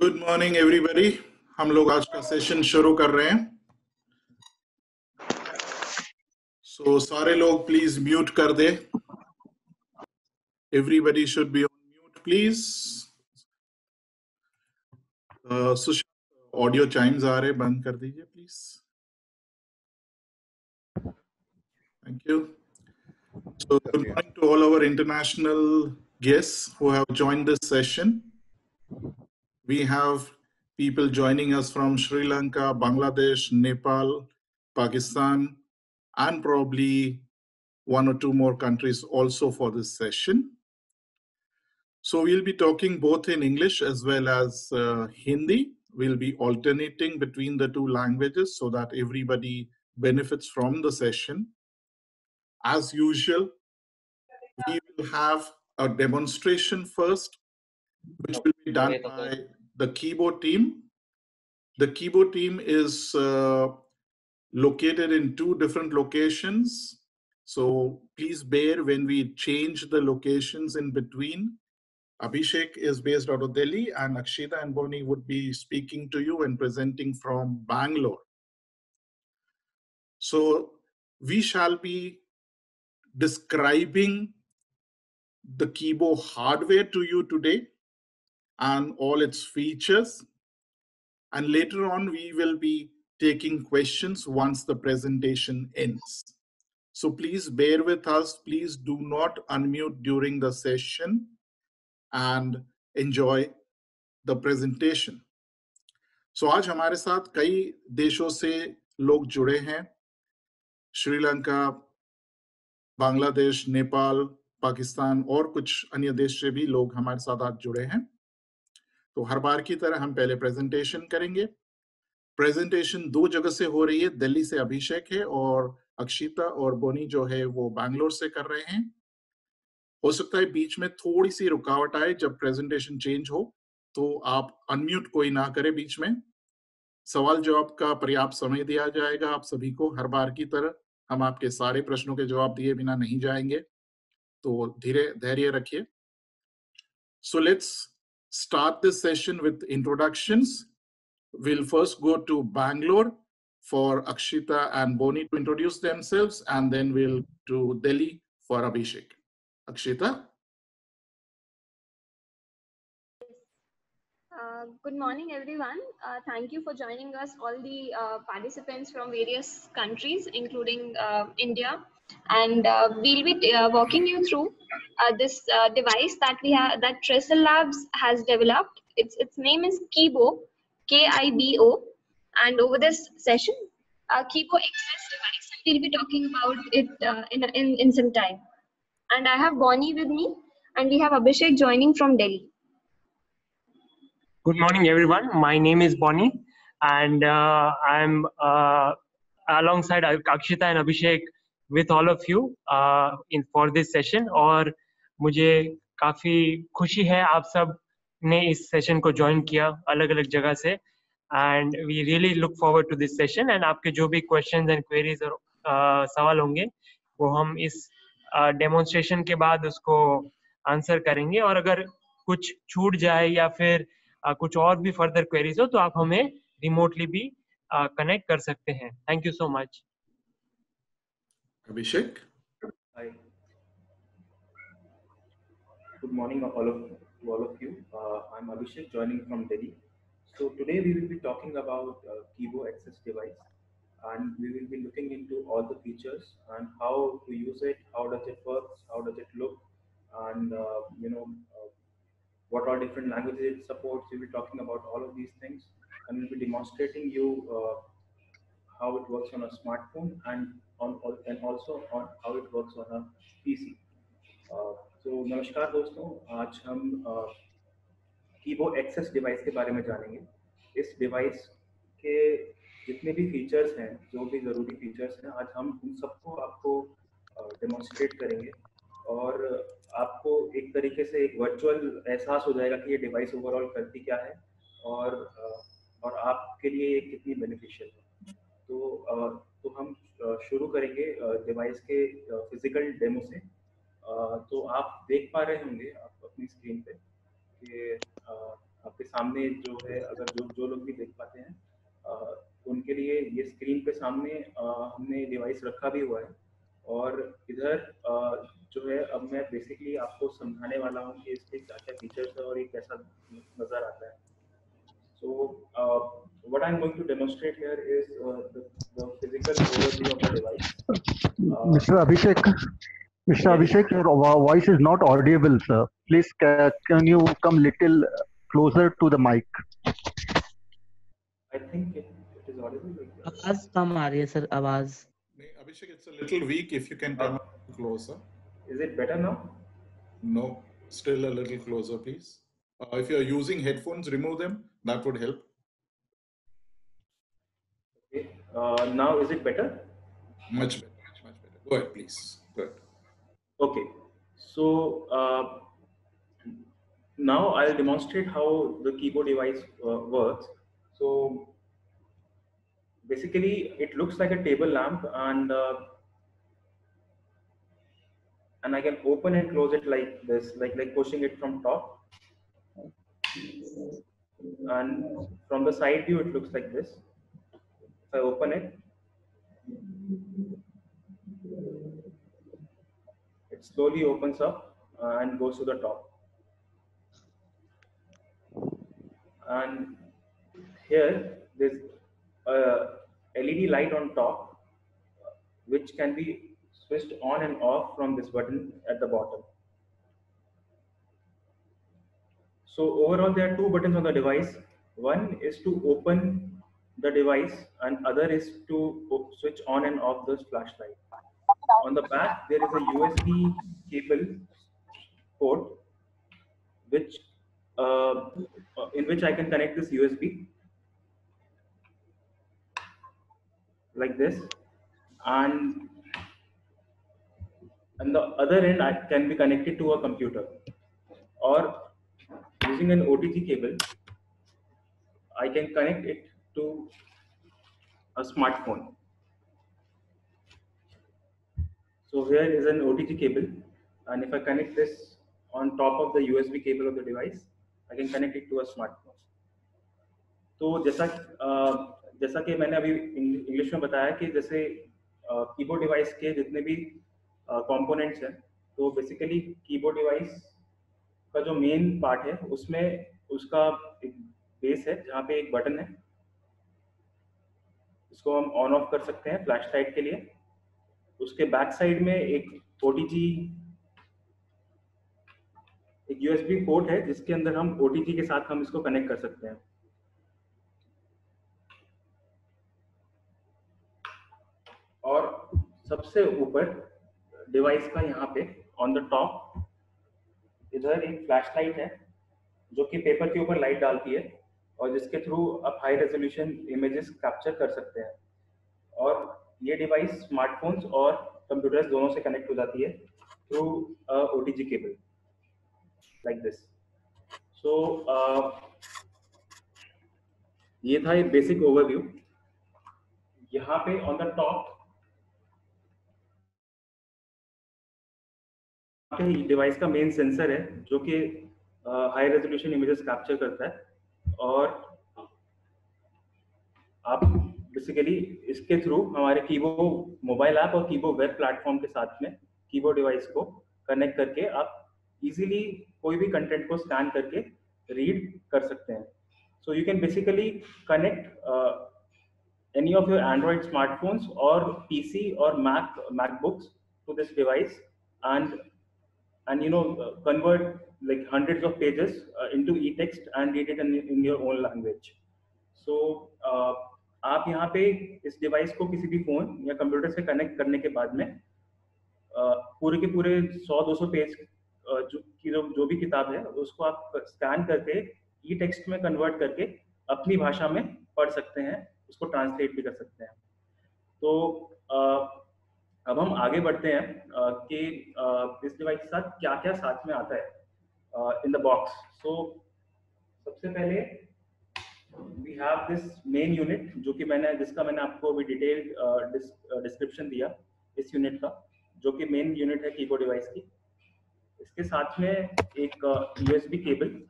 Good morning everybody. हम लोग आज का सेशन शुरू कर रहे हैं। सारे लोग प्लीज म्यूट कर दे। Everybody should be on mute please. Audio chimes आ रहे, बंद कर दीजिए please. Thank you. Good morning to all our international guests who have joined this session. We have people joining us from Sri Lanka, Bangladesh, Nepal, Pakistan, and probably one or two more countries also for this session. So we'll be talking both in English as well as Hindi. We'll be alternating between the two languages so that everybody benefits from the session. As usual, we will have a demonstration first, which will be done by the keyboard team. The keyboard team is located in two different locations. So please bear when we change the locations in between. Abhishek is based out of Delhi, and Akshita and Bonnie would be speaking to you and presenting from Bangalore. So we shall be describing the keyboard hardware to you today and all its features. And later on, we will be taking questions once the presentation ends. So please bear with us. Please do not unmute during the session and enjoy the presentation. So आज हमारे साथ कई देशों से लोग जुड़े हैं। श्रीलंका, बांग्लादेश, नेपाल, पाकिस्तान और कुछ अन्य देश से भी लोग हमारे साथ आज जुड़े हैं। तो हर बार की तरह हम पहले प्रेजेंटेशन करेंगे। प्रेजेंटेशन दो जगह से हो रही है। दिल्ली से अभिषेक है और अक्षिता और बोनी जो है वो बैंगलोर से कर रहे हैं। हो सकता है बीच में थोड़ी सी रुकावट आए जब प्रेजेंटेशन चेंज हो, तो आप अनम्यूट कोई ना करें बीच में। सवाल जवाब का पर्याप्त समय दिया जाएगा आप सभी को। हर बार की तरह हम आपके सारे प्रश्नों के जवाब दिए बिना नहीं जाएंगे, तो धैर्य रखिए। So let's start this session with introductions. We'll first go to Bangalore for Akshita and Bonnie to introduce themselves, and then we'll to Delhi for Abhishek. Akshita? Good morning, everyone. Thank you for joining us, all the participants from various countries, including India. And we'll be walking you through this device that we have, that Trestle Labs has developed. Its name is Kibo, K-I-B-O. And over this session, Kibo Access device, and we'll be talking about it in some time. And I have Bonnie with me, and we have Abhishek joining from Delhi. Good morning, everyone. My name is Bonnie, and I'm alongside Akshita and Abhishek with all of you for this session. और मुझे काफी खुशी है आप सब ने इस session को ज्वाइन किया अलग अलग जगह से, and we really look forward to this session. And आपके जो भी questions and queries और सवाल होंगे वो हम इस डेमोन्स्ट्रेशन के बाद उसको आंसर करेंगे, और अगर कुछ छूट जाए या फिर कुछ और भी फर्दर क्वेरीज हो तो आप हमें रिमोटली भी कनेक्ट कर सकते हैं। Thank you so much. Abhishek? Hi. Good morning all of you. I'm Abhishek joining from Delhi. So today we will be talking about Kibo Access device, and we will be looking into all the features and how to use it, how does it work, how does it look, and what are different languages it supports. We will be talking about all of these things, and we'll be demonstrating you how it works on a smartphone and also on how it works on a PC. तो नमस्कार दोस्तों, आज हम कीबो access device के बारे में जानेंगे। इस डिवाइस के जितने भी फीचर्स हैं, जो भी ज़रूरी फीचर्स हैं, आज हम उन सबको आपको डेमोन्स्ट्रेट करेंगे और आपको एक तरीके से एक वर्चुअल एहसास हो जाएगा कि ये डिवाइस ओवरऑल करती क्या है और आपके लिए ये कितनी बेनिफिशियल है। तो हम शुरू करेंगे डिवाइस के फिजिकल डेमो से। तो आप देख पा रहे होंगे आप अपनी स्क्रीन पे कि आपके सामने जो है, अगर जो लोग भी देख पाते हैं उनके लिए ये स्क्रीन पे सामने हमने डिवाइस रखा भी हुआ है। और इधर जो है अब मैं बेसिकली आपको समझाने वाला हूँ कि इसके क्या क्या फीचर्स है और ये कैसा नज़र आता है। So what I'm going to demonstrate here is the physical overview of the device. Mr. Abhishek, Yes. Abhishek, your voice is not audible, sir. Please, can you come little closer to the mic? I think it is audible. आवाज कम आ रही है sir, आवाज। Abhishek, it's a little weak. If you can come closer. Is it better now? No, still a little closer, please. If you are using headphones, remove them. That would help. Okay. Now is it better? Much better, much better. Go ahead, please. Go ahead. Okay. So now I'll demonstrate how the keyboard device works. So basically, it looks like a table lamp, and I can open and close it like this, like pushing it from top. And from the side view, it looks like this. If I open it, it slowly opens up and goes to the top. And here there's a LED light on top, which can be switched on and off from this button at the bottom. So overall, there are two buttons on the device. One is to open the device, and other is to switch on and off the flashlight. On the back, there is a USB cable port, which in which I can connect this USB like this, and the other end I can be connected to a computer, or using an OTG cable, I can connect it to a smartphone. So here is an OTG cable, and if I connect this on top of the USB cable of the device, I can connect it to a smartphone. तो जैसा कि मैंने अभी English में बताया कि जैसे keyboard device के जितने भी कंपोनेंट्स हैं, तो बेसिकली कीबोर्ड डिवाइस का जो मेन पार्ट है उसमें उसका एक बेस है जहाँ पे एक बटन है, इसको हम ऑन ऑफ कर सकते हैं फ्लैश लाइट के लिए। उसके बैक साइड में एक ओटीजी, एक यूएसबी पोर्ट है जिसके अंदर हम ओटीजी के साथ हम इसको कनेक्ट कर सकते हैं। और सबसे ऊपर डिवाइस का यहाँ पे ऑन द टॉप इधर एक फ्लैश लाइट है जो कि पेपर के ऊपर लाइट डालती है और जिसके थ्रू आप हाई रेजोल्यूशन इमेजेस कैप्चर कर सकते हैं। और ये डिवाइस स्मार्टफोन्स और कंप्यूटर्स दोनों से कनेक्ट हो जाती है through OTG cable like this. So ये था एक बेसिक ओवरव्यू। यहाँ पे ऑन द टॉप डिवाइस का मेन सेंसर है जो कि हाई रेजोल्यूशन इमेजेस कैप्चर करता है, और आप बेसिकली इसके थ्रू हमारे कीबो मोबाइल ऐप और कीबो वेब प्लेटफॉर्म के साथ में कीबोर्ड डिवाइस को कनेक्ट करके आप इजीली कोई भी कंटेंट को स्कैन करके रीड कर सकते हैं। So you can basically connect any of your Android smartphones or PC or MacBooks to this device and convert like hundreds of pages into e-text and read it in your own language. So आप यहाँ पे इस device को किसी भी phone या computer से connect करने के बाद में पूरे के पूरे 100-200 पेज जो भी किताब है उसको आप स्कैन करके ई-टेक्स्ट में कन्वर्ट करके अपनी भाषा में पढ़ सकते हैं, उसको ट्रांसलेट भी कर सकते हैं। तो अब हम आगे बढ़ते हैं कि इस डिवाइस के साथ क्या क्या साथ में आता है इन द बॉक्स। सो सबसे पहले we have this main unit जिसका मैंने आपको अभी डिटेल्ड डिस्क्रिप्शन दिया इस यूनिट का, जो कि मेन यूनिट है कीबोर्ड डिवाइस की। इसके साथ में एक यूएसबी केबल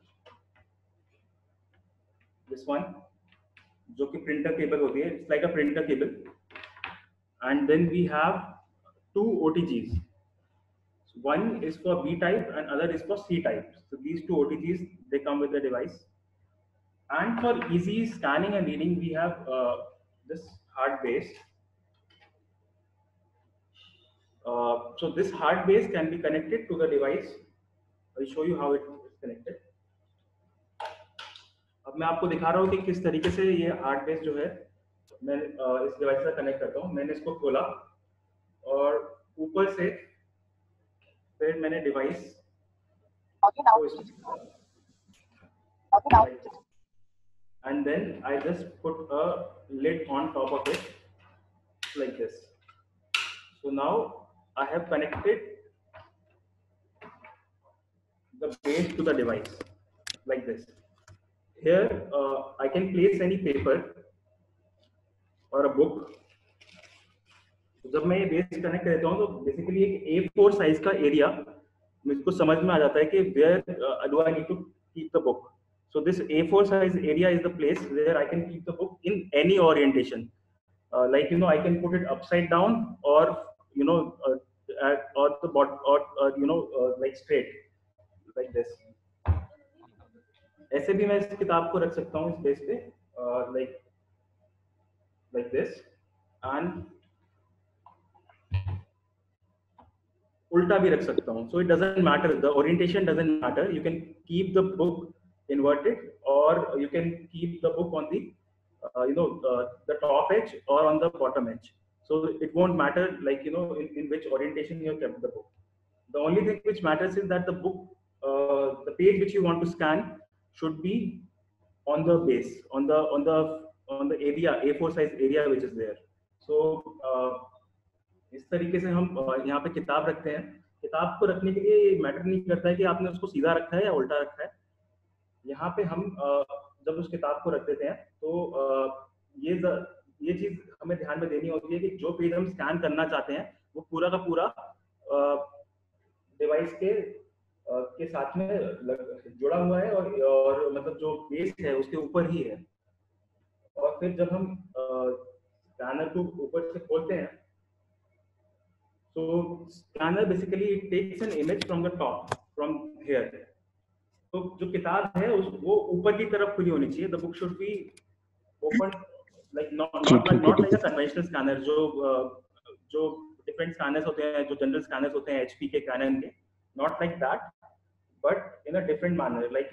this one, जो कि printer cable होती है, it's like a printer cable. And then we have 2 OTGs. One is for B type and other is for C type. So these 2 OTGs, they come with the device. And for easy scanning and reading, we have this hard base. So this hard base can be connected to the device. I'll show you how it is connected. अब मैं आपको दिखा रहा हूँ कि किस तरीके से ये हार्ड बेस जो है मैं इस डिवाइस से कनेक्ट करता हूँ. मैंने इसको खोला और ऊपर से फिर मैंने device and then I just put a lid on top of it like this. So now I have connected the base to the device like this. Here I can place any paper or a book. जब मैं ये base connect करता हूँ तो basically एक A4 size का area मुझको समझ में आ जाता है कि where do I need to keep the book. So this A4 size area is the place where I can keep the book in any orientation. Like I can put it upside down or or the bottom or like straight like this. ऐसे भी मैं इस किताब को रख सकता हूँ इस बेस पे like this and उल्टा भी रख सकता हूँ. So it doesn't matter, the orientation doesn't matter. You can keep the book inverted or you can keep the book on the the top edge or on the bottom edge. So it won't matter like in which orientation you have kept the book. The only thing which matters is that the book the page which you want to scan should be on the base, on the area, A4 size area which is there. So इस तरीके से हम यहाँ पे किताब रखते हैं. किताब को रखने के लिए मैटर नहीं करता है कि आपने उसको सीधा रखा है या उल्टा रखा है. यहाँ पे हम जब उस किताब को रख देते हैं तो ये चीज हमें ध्यान में देनी होती है कि जो पेज हम स्कैन करना चाहते हैं वो पूरा का पूरा डिवाइस के साथ में जुड़ा हुआ है और मतलब जो बेस है उसके ऊपर ही है. और फिर जब हम स्कैनर को ऊपर से खोलते हैं so scanner basically it takes an image from the top from here. तो जो किताब है वो ऊपर की तरफ खुली होनी चाहिए. The book should be open like not like a conventional scanner जो different scanners होते हैं, जो general scanners होते हैं HP के, Canon के, not like that but in a different manner like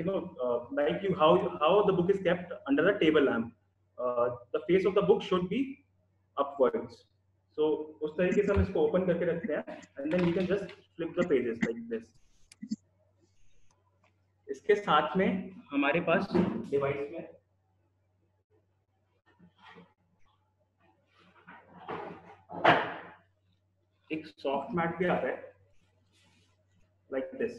like how the book is kept under the table lamp. The face of the book should be upwards. So उस तरीके से हम इसको open करके रखते हैं and then we can just flip the pages like this. इसके साथ में हमारे पास डिवाइस में एक सॉफ्ट मैट भी आता है like this.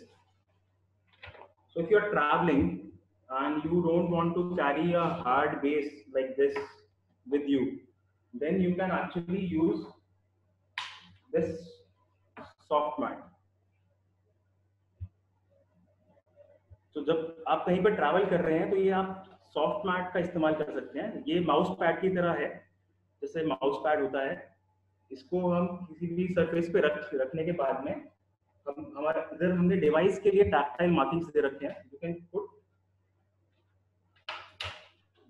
So if you are traveling and you don't want to carry a hard base like this with you, then you can actually use this soft mat. So जब आप कहीं पर travel कर रहे हैं तो ये आप सॉफ्ट मैट का इस्तेमाल कर सकते हैं. ये माउस पैड की तरह है, जैसे माउस पैड होता है. इसको हम किसी भी सरफेस पे रखने के बाद में हमारा इधर हमने डिवाइस के लिए टैक्टाइल मार्किंग्स दे रखे हैं. You can put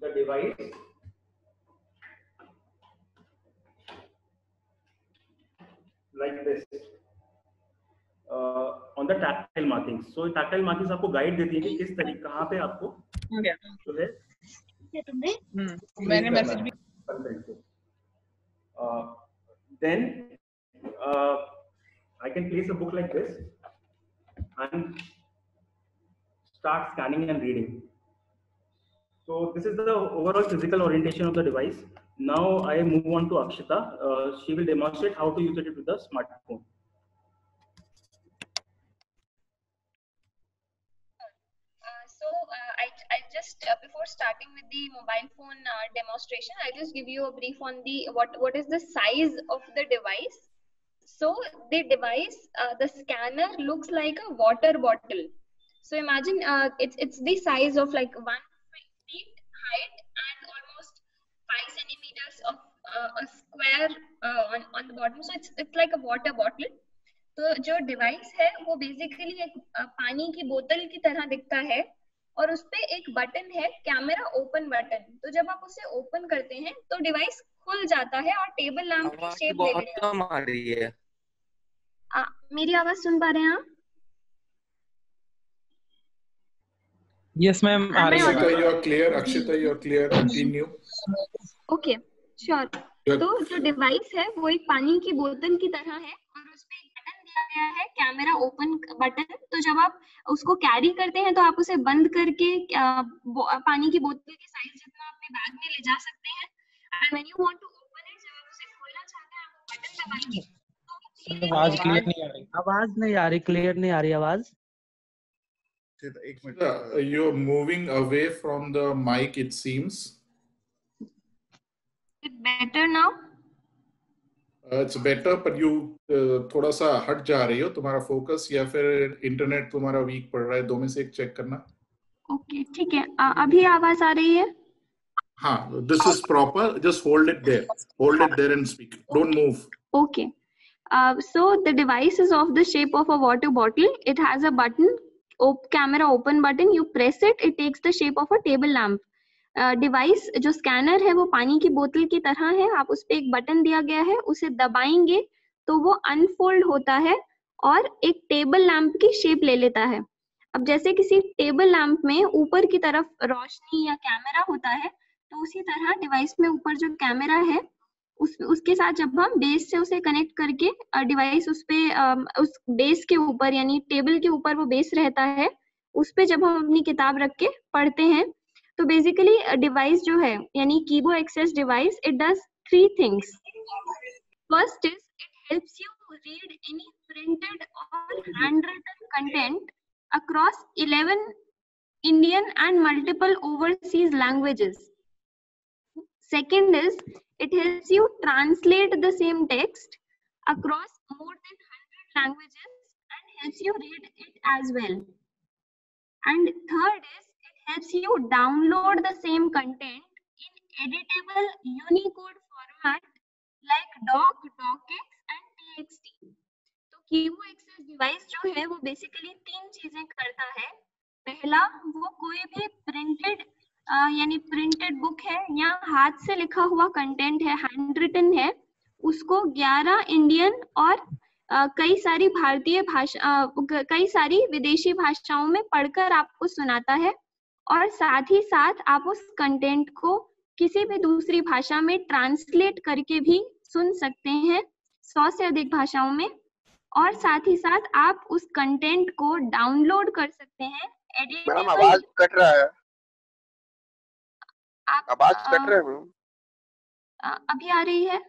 the device like this on the tactile markings. So tactile markings आपको गाइड देती है कि किस तरीके कहाँ पे आपको जो है मैंने मैसेज भी then I can place a book like this and start scanning and reading. So this is the overall physical orientation of the device. Now I move on to Akshita. She will demonstrate how to use it with the smartphone. I just before starting with the mobile phone demonstration, I'll just give you a brief on the what is the size of the device. So the device, the scanner looks like a water bottle. So imagine it's the size of like 1 feet height and almost 5 centimeters of a square on the bottom. So it's like a water bottle. तो जो device है वो basically एक पानी की बोतल की तरह दिखता है और उस पे एक बटन है कैमरा ओपन बटन. तो जब आप उसे ओपन करते हैं तो डिवाइस खुल जाता है और टेबल लैंप की शेप ले लेता है. कम आ रही है. मेरी आवाज सुन पा रहे हैं आप? Yes, ma'am. Akshita, you are clear. Akshita, you are clear. Continue. Okay, sure. तो जो डिवाइस है वो एक पानी की बोतल की तरह है और उस पे एक बटन दिया गया है कैमरा ओपन बटन. तो जब आप उसको कैरी करते हैं तो आप उसे बंद करके पानी की बोतल के साइज जितना अपने बैग में ले जा सकते हैं. And when you want to open it, जब आप उसे खोलना चाहते हैं आप बटन दबाएंगे. आवाज क्लियर नहीं आ रही. आवाज नहीं आ रही, क्लियर नहीं आ रही आवाज. एक minute. You're moving away from the mic, it seems. It's better now? It's better, but you थोड़ा सा हट जा रही हो. तुम्हारा फोकस या फिर इंटरनेट तुम्हारा वीक पड़ रहा है, दो में से एक चेक करना. ओके, ठीक है. अभी आवाज आ रही है? हाँ, this is proper. Just hold it there. Hold it there and speak. Don't move. Okay. So the device is of the shape of a water bottle. It has a button, camera open button. You press it, it takes the shape of a table lamp. Device जो scanner है वो पानी की बोतल की तरह है. आप उस पे एक बटन दिया गया है, उसे दबाएंगे तो वो अनफोल्ड होता है और एक टेबल लैंप की शेप ले लेता है. अब जैसे किसी टेबल लैंप में ऊपर की तरफ रोशनी या कैमरा होता है, तो उसी तरह डिवाइस में ऊपर जो कैमरा है उसके साथ जब हम बेस से उसे कनेक्ट करके डिवाइस उस पे उस बेस के ऊपर यानी टेबल के ऊपर वो बेस रहता है, उस पे जब हम अपनी किताब रख के पढ़ते हैं तो बेसिकली डिवाइस जो है यानी Kibo access device, it does 3 things. First is it helps you read any printed और handwritten content across 11 Indian and multiple overseas languages. Second is it helps you translate the same text across more than 100 languages and helps you read it as well. And third is it helps you download the same content in editable Unicode format like doc, docx and txt. तो कीबो access device जो है वो basically 3 चीजें करता है. पहला, वो कोई भी प्रिंटेड यानी प्रिंटेड बुक है या हाथ से लिखा हुआ कंटेंट है, हैंड रिटन है, उसको 11 इंडियन और कई सारी भारतीय भाषा कई सारी विदेशी भाषाओं में पढ़कर आपको सुनाता है. और साथ ही साथ आप उस कंटेंट को किसी भी दूसरी भाषा में ट्रांसलेट करके भी सुन सकते हैं 100 से अधिक भाषाओं में. और साथ ही साथ आप उस कंटेंट को डाउनलोड कर सकते हैं. मैडम आवाज कट रहा है. आवाज कट रहा है. अभी आ रही है?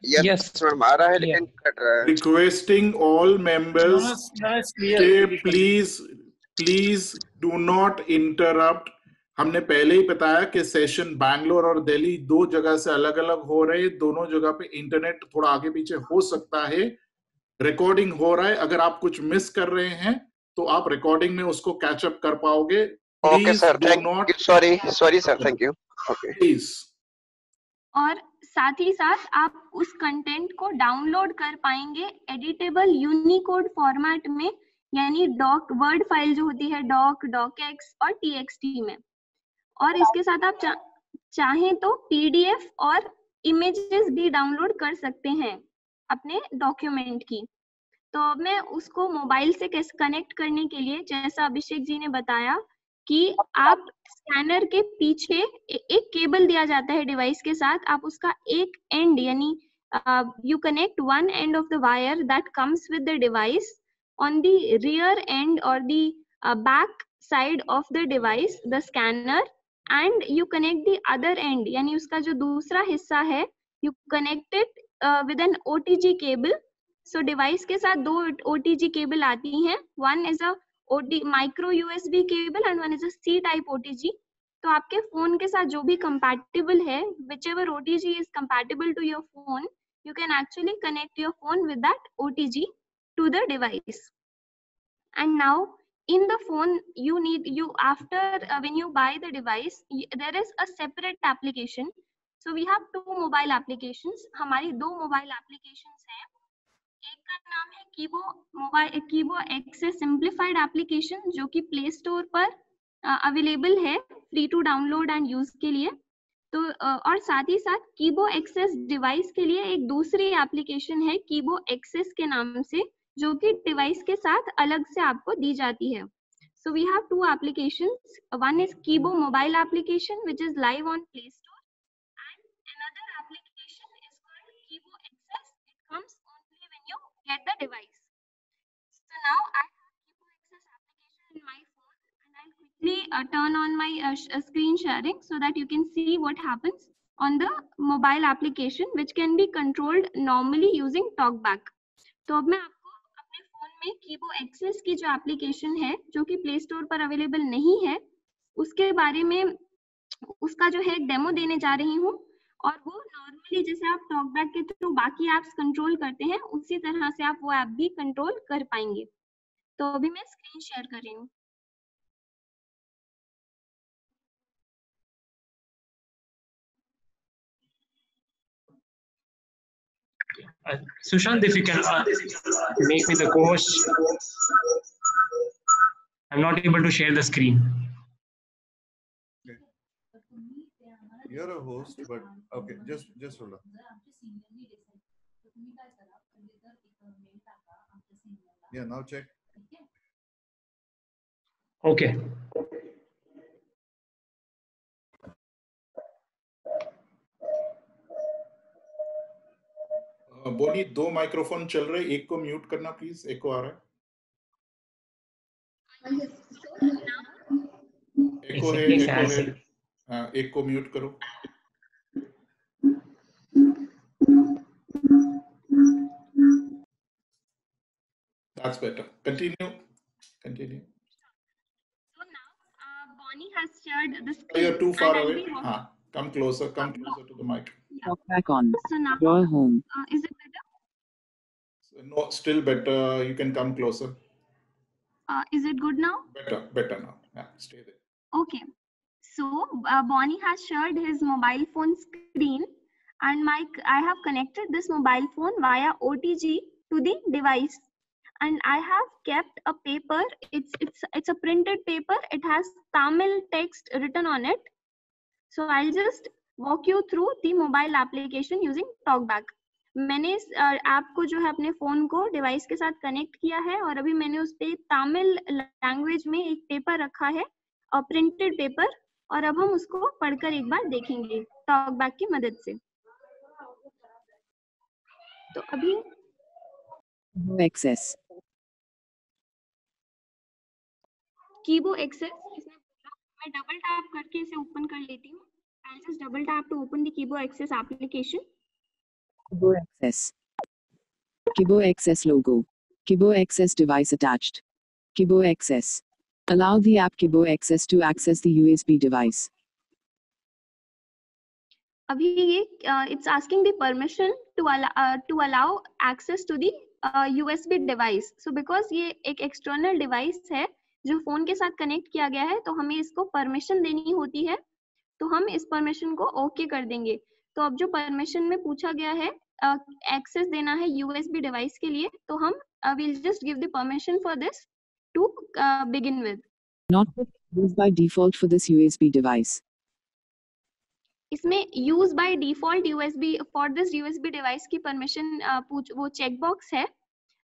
Yes, मैडम आ रहा है लेकिन कट रहा है. Requesting all members, please do not interrupt. हमने पहले ही बताया कि सेशन बैंगलोर और दिल्ली 2 जगह से अलग अलग हो रहे हैं. दोनों जगह पे इंटरनेट थोड़ा आगे पीछे हो सकता है. रिकॉर्डिंग हो रहा है, अगर आप कुछ मिस कर रहे हैं तो आप रिकॉर्डिंग में उसको कैच अप कर पाओगे. Okay sir, thank you. Sorry sir, thank you. Okay please. और साथ ही साथ आप उस कंटेंट को डाउनलोड कर पाएंगे एडिटेबल यूनिकोड फॉर्मेट में, यानी डॉक वर्ड फाइल जो होती है डॉक, डॉकएक्स और टीएक्सटी में. और इसके साथ आप चाहें तो पीडीएफ और इमेजेस भी डाउनलोड कर सकते हैं अपने डॉक्यूमेंट की. तो मैं उसको मोबाइल से कैसे कनेक्ट करने के लिए, जैसा अभिषेक जी ने बताया कि आप स्कैनर के पीछे एक केबल दिया जाता है डिवाइस के साथ, आप उसका एक एंड यानी you connect one end of the wire that comes with the device on the rear end or the back side of the device, the scanner, and you connect the other end यानी उसका जो दूसरा हिस्सा है you connect it with an OTG cable. So device के साथ 2 OTG cable आती हैं. One is a micro USB cable and one is a C type OTG. तो आपके फोन के साथ जो भी compatible है, whichever OTG is compatible to your phone, you can actually connect your phone with that OTG to the device. And now in the phone you after when you buy the device, there is a separate application. So we have two mobile applications. हमारी दो mobile applications हैं. एक का नाम है कीबो access simplified application, जो कि play store पर अवेलेबल है free to download and use के लिए. तो और साथ ही साथ कीबो एक्सेस डिवाइस के लिए एक दूसरी एप्लीकेशन है कीबो एक्सेस के नाम से, जो कि डिवाइस के साथ अलग से आपको दी जाती है. So we have two applications. One is Kibo mobile application, which is live on Play Store, and another application is called Kibo Access. It comes only when you get the device. So now I have Kibo Access application in my phone, and I'll quickly turn on my screen sharing so that you can see what happens on the mobile application, which can be controlled normally using TalkBack. तो अब मैं phone में कीबो access की जो application है, जो कि play store पर अवेलेबल नहीं है, उसके बारे में उसका जो है एक डेमो देने जा रही हूँ. और वो नॉर्मली जैसे आप टॉकबैक के थ्रू बाकी एप्स कंट्रोल करते हैं, उसी तरह से आप वो ऐप भी कंट्रोल कर पाएंगे. तो अभी मैं स्क्रीन शेयर कर रही हूँ. Sushant, if you can make me the co-host. I'm not able to share the screen. Okay. You're a host, but okay, just hold on. Yeah, now check. Okay. बोनी, दो microphone चल रहे, एक को mute करना please, एक को आ रहा है. एको है, एक को म्यूट करो. That's better. Continue. So now Bonnie has shared the screen. You're too far away. Come closer to the mic. Talk back on. So now Draw home. Is it better? No, still better. You can come closer. Is it good now? Better now. Yeah, stay there. Okay. So Bonnie has shared his mobile phone screen, and I have connected this mobile phone via OTG to the device, and I have kept a paper. It's a printed paper. It has Tamil text written on it. So I'll just walk you through the mobile application using TalkBack. मैंने इस app को जो है अपने phone को device के साथ connect किया है, और अभी मैंने उस पे तमिल लैंग्वेज में एक पेपर रखा है, प्रिंटेड पेपर, और अब हम उसको पढ़कर एक बार देखेंगे टॉकबैक की मदद से. तो अभी एक्सेस कीबो एक्सेस इसमें मैं डबल टैप करके इसे ओपन कर लेती हूँ. I'll just double tap to open the Kibo Access application. Kibo Access. Kibo Access logo. Kibo Access device attached. Kibo Access. Allow the app Kibo Access to access the USB device. अभी ये it's asking the permission to allow access to the USB device. So because ये एक external device है जो phone के साथ connect किया गया है, तो हमें इसको परमिशन देनी होती है. तो हम इस परमिशन को ओके कर देंगे. तो अब जो परमिशन में पूछा गया है, एक्सेस देना है यूएसबी डिवाइस के लिए, तो हम will just give the permission for this to begin with. Not used by default for this USB device. इसमें use by default USB for this USB device की परमिशन वो चेक बॉक्स है,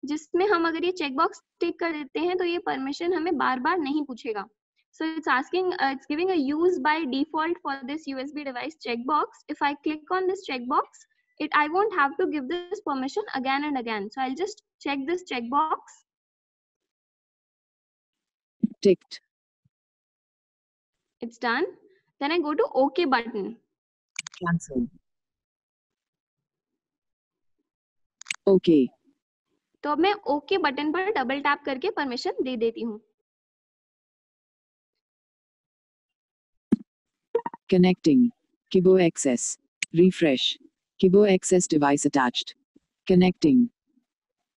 जिसमें हम अगर ये चेक बॉक्स टिक कर देते हैं तो ये परमिशन हमें बार बार नहीं पूछेगा. So it's asking, it's giving a use by default for this USB device checkbox. If I click on this checkbox, I won't have to give this permission again and again. So I'll just check this checkbox. Ticked. It's done. Then I go to OK button. Cancel. Okay. तो अब मैं OK button पर double tap करके permission दे देती हूँ. Connecting. Kibo Access. Refresh. Kibo Access device attached. Connecting.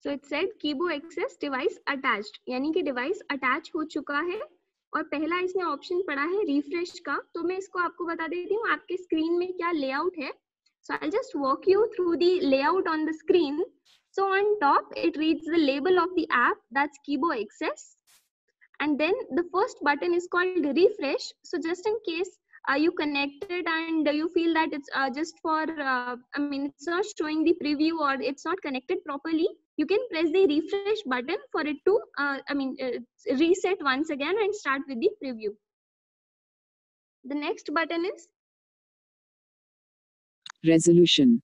So it said Kibo Access device attached, यानी कि device attach हो चुका है। और पहला इसमें ऑप्शन पड़ा है रिफ्रेश का, तो मैं इसको आपको बता देती हूँ आपके स्क्रीन में क्या लेआउट है। So I'll just walk you through the layout on the screen. So on top it reads the label of the app, that's Kibo Access, and then the first button is called refresh. So just in case you connected and you feel that it's just for I mean it's not showing the preview or it's not connected properly, you can press the refresh button for it to reset once again and start with the preview. The next button is resolution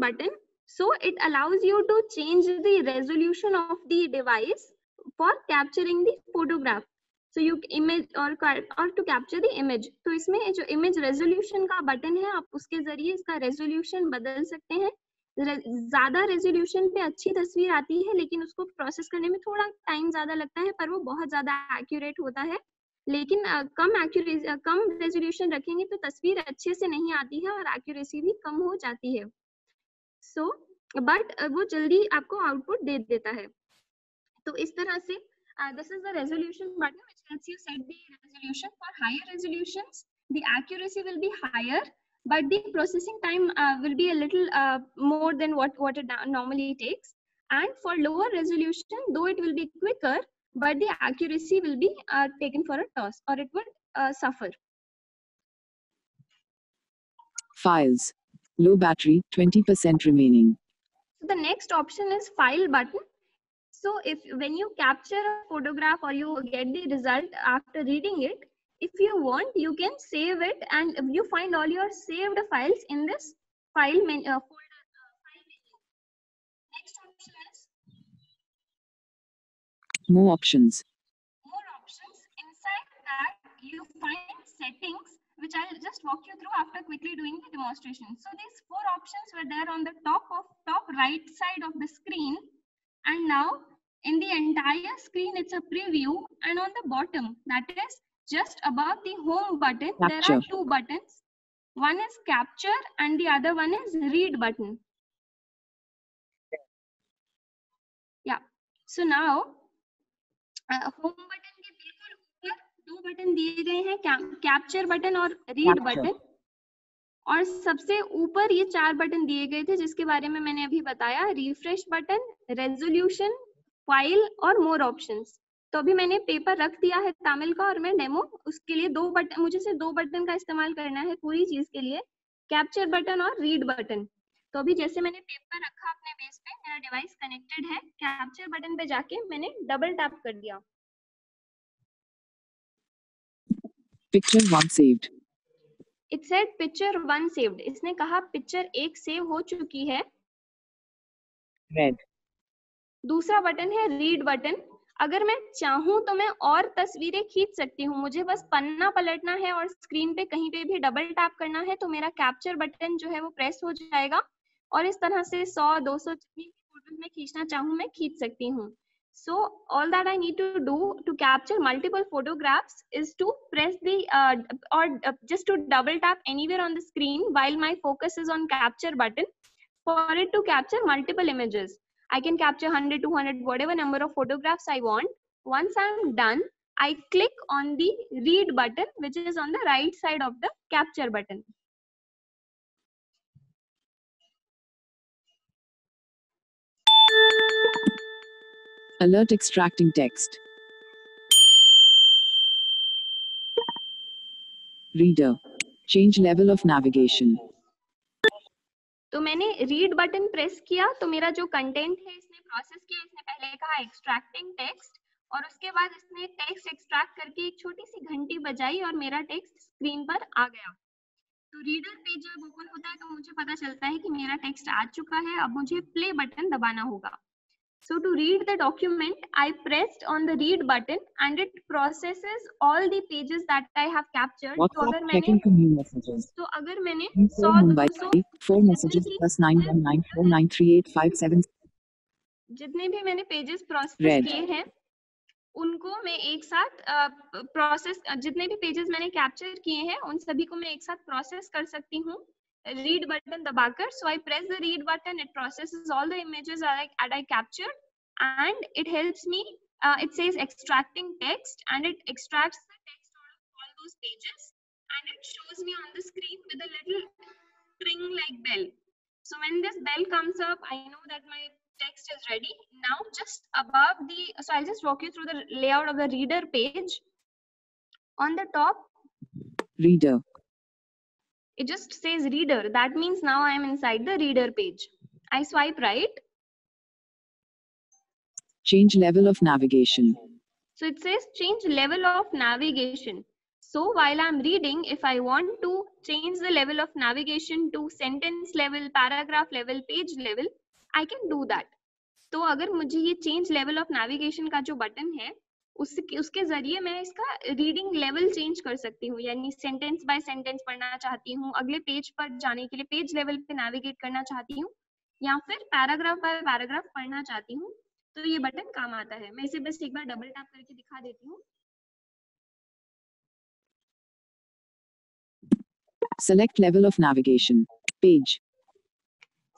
button. So it allows you to change the resolution of the device for capturing the photograph. So you image or to capture the image. तो इसमें जो image resolution का button है, आप उसके जरिए इसका resolution बदल सकते हैं। ज्यादा रेजोल्यूशन पे अच्छी तस्वीर आती है, लेकिन उसको प्रोसेस करने में थोड़ा टाइम ज्यादा लगता है, पर वो बहुत ज्यादा एक्यूरेट होता है। लेकिन कम रेजोल्यूशन रखेंगे तो तस्वीर अच्छे से नहीं आती है और एक्यूरेसी भी कम हो जाती है। सो बट वो जल्दी आपको आउटपुट दे देता है। तो इस तरह से this is the resolution button which lets you set the resolution. For higher resolutions the accuracy will be higher, but the processing time will be a little more than what it normally takes. And for lower resolution, though it will be quicker, but the accuracy will be taken for a toss, or it would suffer. Files, low battery, 20% remaining. The next option is file button. So if when you capture a photograph or you get the result after reading it, if you want, you can save it and you find all your saved files in this file folder. File menu. Next option is more options. More options. Inside that you find settings, which I'll just walk you through after quickly doing the demonstration. So these 4 options were there on the top right side of the screen. And now in the entire screen, it's a preview, and on the bottom, that is just above the home button, Capture. There are 2 buttons. One is capture and the other one is read button. Yeah. So now, home button के बिल्कुल ऊपर 2 button दिए गए हैं, capture button और read button. और सबसे ऊपर ये 4 बटन दिए गए थे जिसके बारे में मैंने अभी बताया, रिफ्रेश बटन, रेजोल्यूशन, फाइल और मोर ऑप्शंस। तो अभी मैंने पेपर रख दिया है तामिल का और मैं डेमो उसके लिए 2 बटन, मुझे सिर्फ 2 बटन का इस्तेमाल करना है पूरी चीज के लिए, कैप्चर बटन और रीड बटन। तो अभी जैसे मैंने पेपर रखा अपने बेस पे, मेरा डिवाइस कनेक्टेड है, कैप्चर बटन पे जाके मैंने डबल टैप कर दिया। Picture 1 saved. It said picture 1 saved. इसने कहा पिक्चर 1 सेव हो चुकी है। Read. दूसरा बटन है रीड बटन। अगर मैं चाहूं तो मैं और तस्वीरें खींच सकती हूँ, मुझे बस पन्ना पलटना है और स्क्रीन पे कहीं पे भी डबल टैप करना है तो मेरा कैप्चर बटन जो है वो प्रेस हो जाएगा और इस तरह से 100-200 जितनी भी फोटोज में खींचना चाहूँ मैं खींच सकती हूँ। So all that I need to do to capture multiple photographs is to press the just to double tap anywhere on the screen while my focus is on capture button for it to capture multiple images. I can capture 100, 200, whatever number of photographs I want. Once I'm done, I click on the read button, which is on the right side of the capture button. Alert extracting text. Reader. Change level of navigation. तो मैंने read button press किया तो मेरा जो content है इसने process किया। इसने पहले कहा एक्सट्रैक्टिंग टेक्स्ट और उसके बाद इसने टेक्स्ट एक्सट्रैक्ट करके एक छोटी सी घंटी बजाई और मेरा टेक्स्ट स्क्रीन पर आ गया। तो रीडर पेज जब ओपन होता है तो मुझे पता चलता है कि मेरा टेक्स्ट आ चुका है, अब मुझे प्ले बटन दबाना होगा। So to read the document, I pressed on the read button and it processes all the pages that I have captured. तो अगर मैंने तो अगर मैंने 4 messages plus 919493857 जितने भी मैंने पेजेस प्रोसेस किए हैं उनको मैं एक साथ प्रोसेस, जितने भी पेजेस मैंने कैप्चर किए हैं उन सभी को मैं एक साथ प्रोसेस कर सकती हूँ read button dabakar. So I press the read button, it processes all the images that I captured, and it helps me. It says extracting text, and it extracts the text out of all those pages, and it shows me on the screen with a little ring like bell. So when this bell comes up, I know that my text is ready. Now just above the, so I'll just walk you through the layout of the reader page. On the top, Reader. it just says reader. That means now I am inside the reader page. I swipe right. Change level of navigation. So it says change level of navigation. So while I'm reading, if I want to change the level of navigation to sentence level, paragraph level, page level, I can do that. तो अगर मुझे ये change level of navigation का जो button है, उसके जरिए मैं इसका रीडिंग लेवल चेंज कर सकती हूँ, यानी सेंटेंस बाय सेंटेंस पढ़ना चाहती हूँ, अगले पेज पर जाने के लिए पेज लेवल पे नेविगेट करना चाहती हूँ, या फिर पैराग्राफ बाय पैराग्राफ पढ़ना चाहती हूँ, तो ये बटन काम आता है. मैं इसे बस एक बार डबल टैप करके दिखा देती हूँ. Select level of navigation. Page.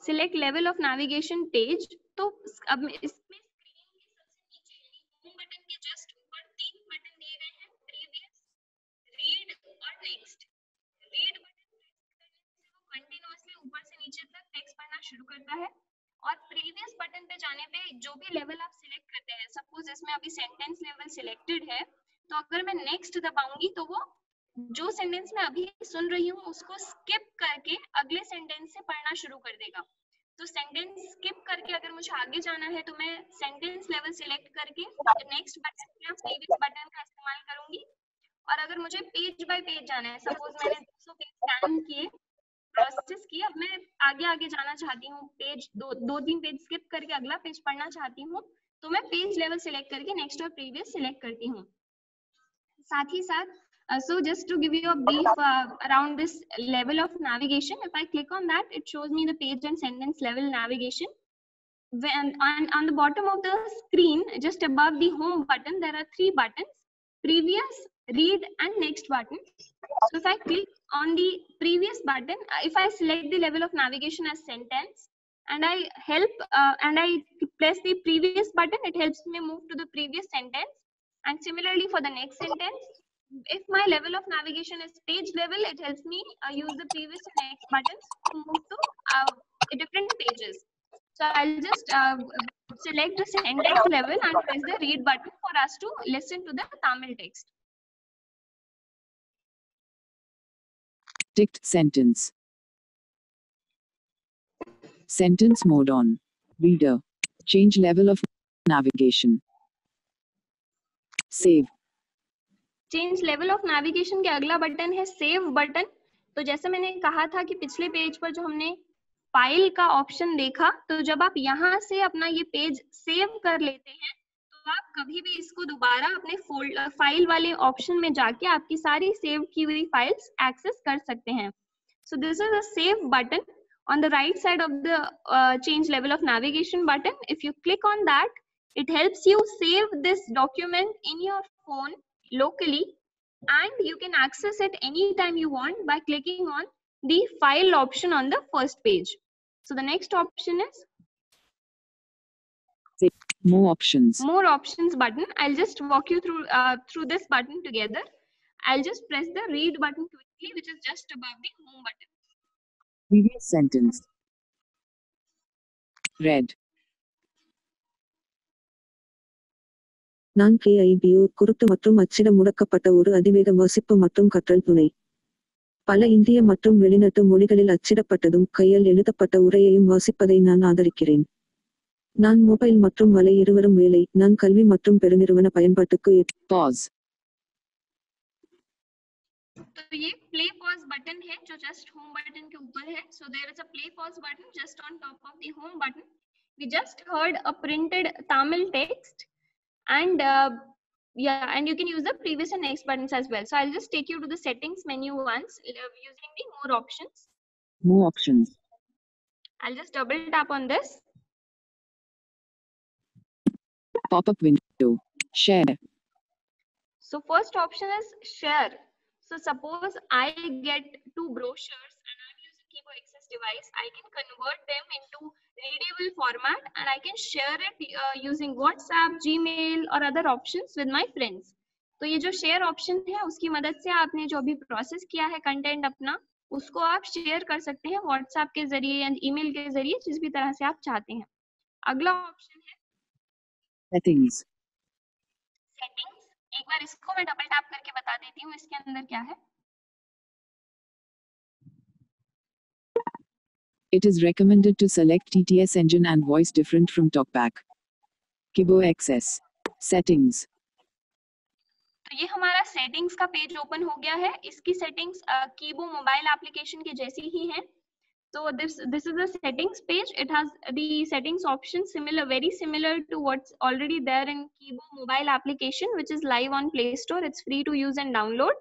Select level of navigation page. तो अब इसमें स्क्रीन के सबसे नीचे यानी होम बटन के जस्ट ऊपर 3 बटन दिए गए हैं, प्रीवियस, रीड और नेक्स्ट. रीड बटन प्रेस करने से वो कंटिन्यूअसली ऊपर से नीचे तक टेक्स्ट पढ़ना शुरू करता है, और प्रीवियस बटन पे जाने पे जो भी लेवल आप सिलेक्ट करते हैं, सपोज इसमें अभी सेंटेंस लेवल सिलेक्टेड है, तो अगर मैं नेक्स्ट दबाऊंगी तो वो जो सेंटेंस में अभी सुन रही हूँ उसको स्किप करके अगले सेंटेंस से पढ़ना शुरू कर देगा. तो सेंटेंस स्किप करके अगर मुझे आगे जाना है तो मैं सेंटेंस लेवल सिलेक्ट करके नेक्स्ट बटन या प्रीवियस बटन का इस्तेमाल करूंगी. और अगर मुझे पेज बाय पेज जाना है, सपोज मैंने 200 पेज स्कैन किए, प्रोसेस किया, अब मैं आगे जाना चाहती हूँ, पेज 2-3 पेज स्किप करके अगला पेज पढ़ना चाहती हूँ, तो मैं पेज लेवल सिलेक्ट करके नेक्स्ट और प्रीवियस सिलेक्ट करती हूँ. साथ ही साथ so just to give you a brief around this level of navigation, if I click on that, it shows me the page and sentence level navigation. When on the bottom of the screen, just above the home button, there are 3 buttons: previous, read and next button. So if I click on the previous button, if I select the level of navigation as sentence, and I press the previous button, it helps me move to the previous sentence. And similarly for the next sentence, if my level of navigation is page level, it helps me use the previous and next buttons to move to different pages. So I'll just select the sentence level and press the read button for us to listen to the Tamil text. Ticked sentence. Sentence mode on. Reader. Change level of navigation. Save. Change level of navigation के अगला button है save button. तो जैसे मैंने कहा था कि पिछले पेज पर जो हमने फाइल का ऑप्शन देखा, तो जब आप यहाँ से अपना ये पेज सेव कर लेते हैं, तो आप कभी भी इसको दोबारा अपने फाइल वाले ऑप्शन में जाके आपकी सारी सेव की हुई फाइल्स एक्सेस कर सकते हैं. सो this is a save button on the right side of the change level of navigation button. If you click on that, it helps you save this document in your phone locally, and you can access it anytime you want by clicking on the file option on the first page. So the next option is more options. More options button. I'll just walk you through this button together. I'll just press the read button quickly, which is just above the home button. Previous sentence. Read. நான் KIBO குருட்டு மற்றும் அச்சிட முடக்கப்பட்ட ஒரு அதிவேக வாசிப்பு மற்றும் கற்றல் துணை. பல இந்திய மற்றும் வெளிநாட்டு மொழிகளில் அச்சிடப்பட்டதும் கையால் எழுதப்பட்ட உரையையும் வாசிப்பதை நான் ஆதரிக்கிறேன். நான் மொபைல் மற்றும் வலை இருவரும் வேலை, நான் கல்வி மற்றும் பெருநிறுவன பயன்பாட்டுக்கு pause. तो ये प्ले पॉज बटन है जो जस्ट होम बटन के ऊपर है. So there is a play pause button just on top of the home button. We just heard a printed Tamil text, and and you can use the previous and next buttons as well. So I'll just take you to the settings menu once using the more options. More options. I'll just double tap on this. Pop-up window. Share. So first option is share. So suppose I get 2 brochures and I'm using Kibo Access device, I can convert them into readable format and I can share it using WhatsApp, Gmail or other options with my friends. तो ये जो share option है उसकी मदद से आपने जो अभी प्रोसेस किया है कंटेंट अपना, उसको आप शेयर कर सकते हैं व्हाट्सएप के जरिए या ईमेल के जरिए, जिस भी तरह से आप चाहते हैं। अगला ऑप्शन है Settings. सेटिंग्स। एक बार इसको मैं डबल टैप करके बता देती हूँ इसके अंदर क्या है। It is recommended to select TTS engine and voice different from TalkBack. Kibo Access. Settings. तो ये हमारा सेटिंग्स का पेज ओपन हो गया है। इसकी सेटिंग्स कीबो मोबाइल एप्लीकेशन के जैसी ही है। So this is the settings page. It has the settings option very similar to what's already there in Kibo mobile application, which is live on Play Store. It's free to use and download.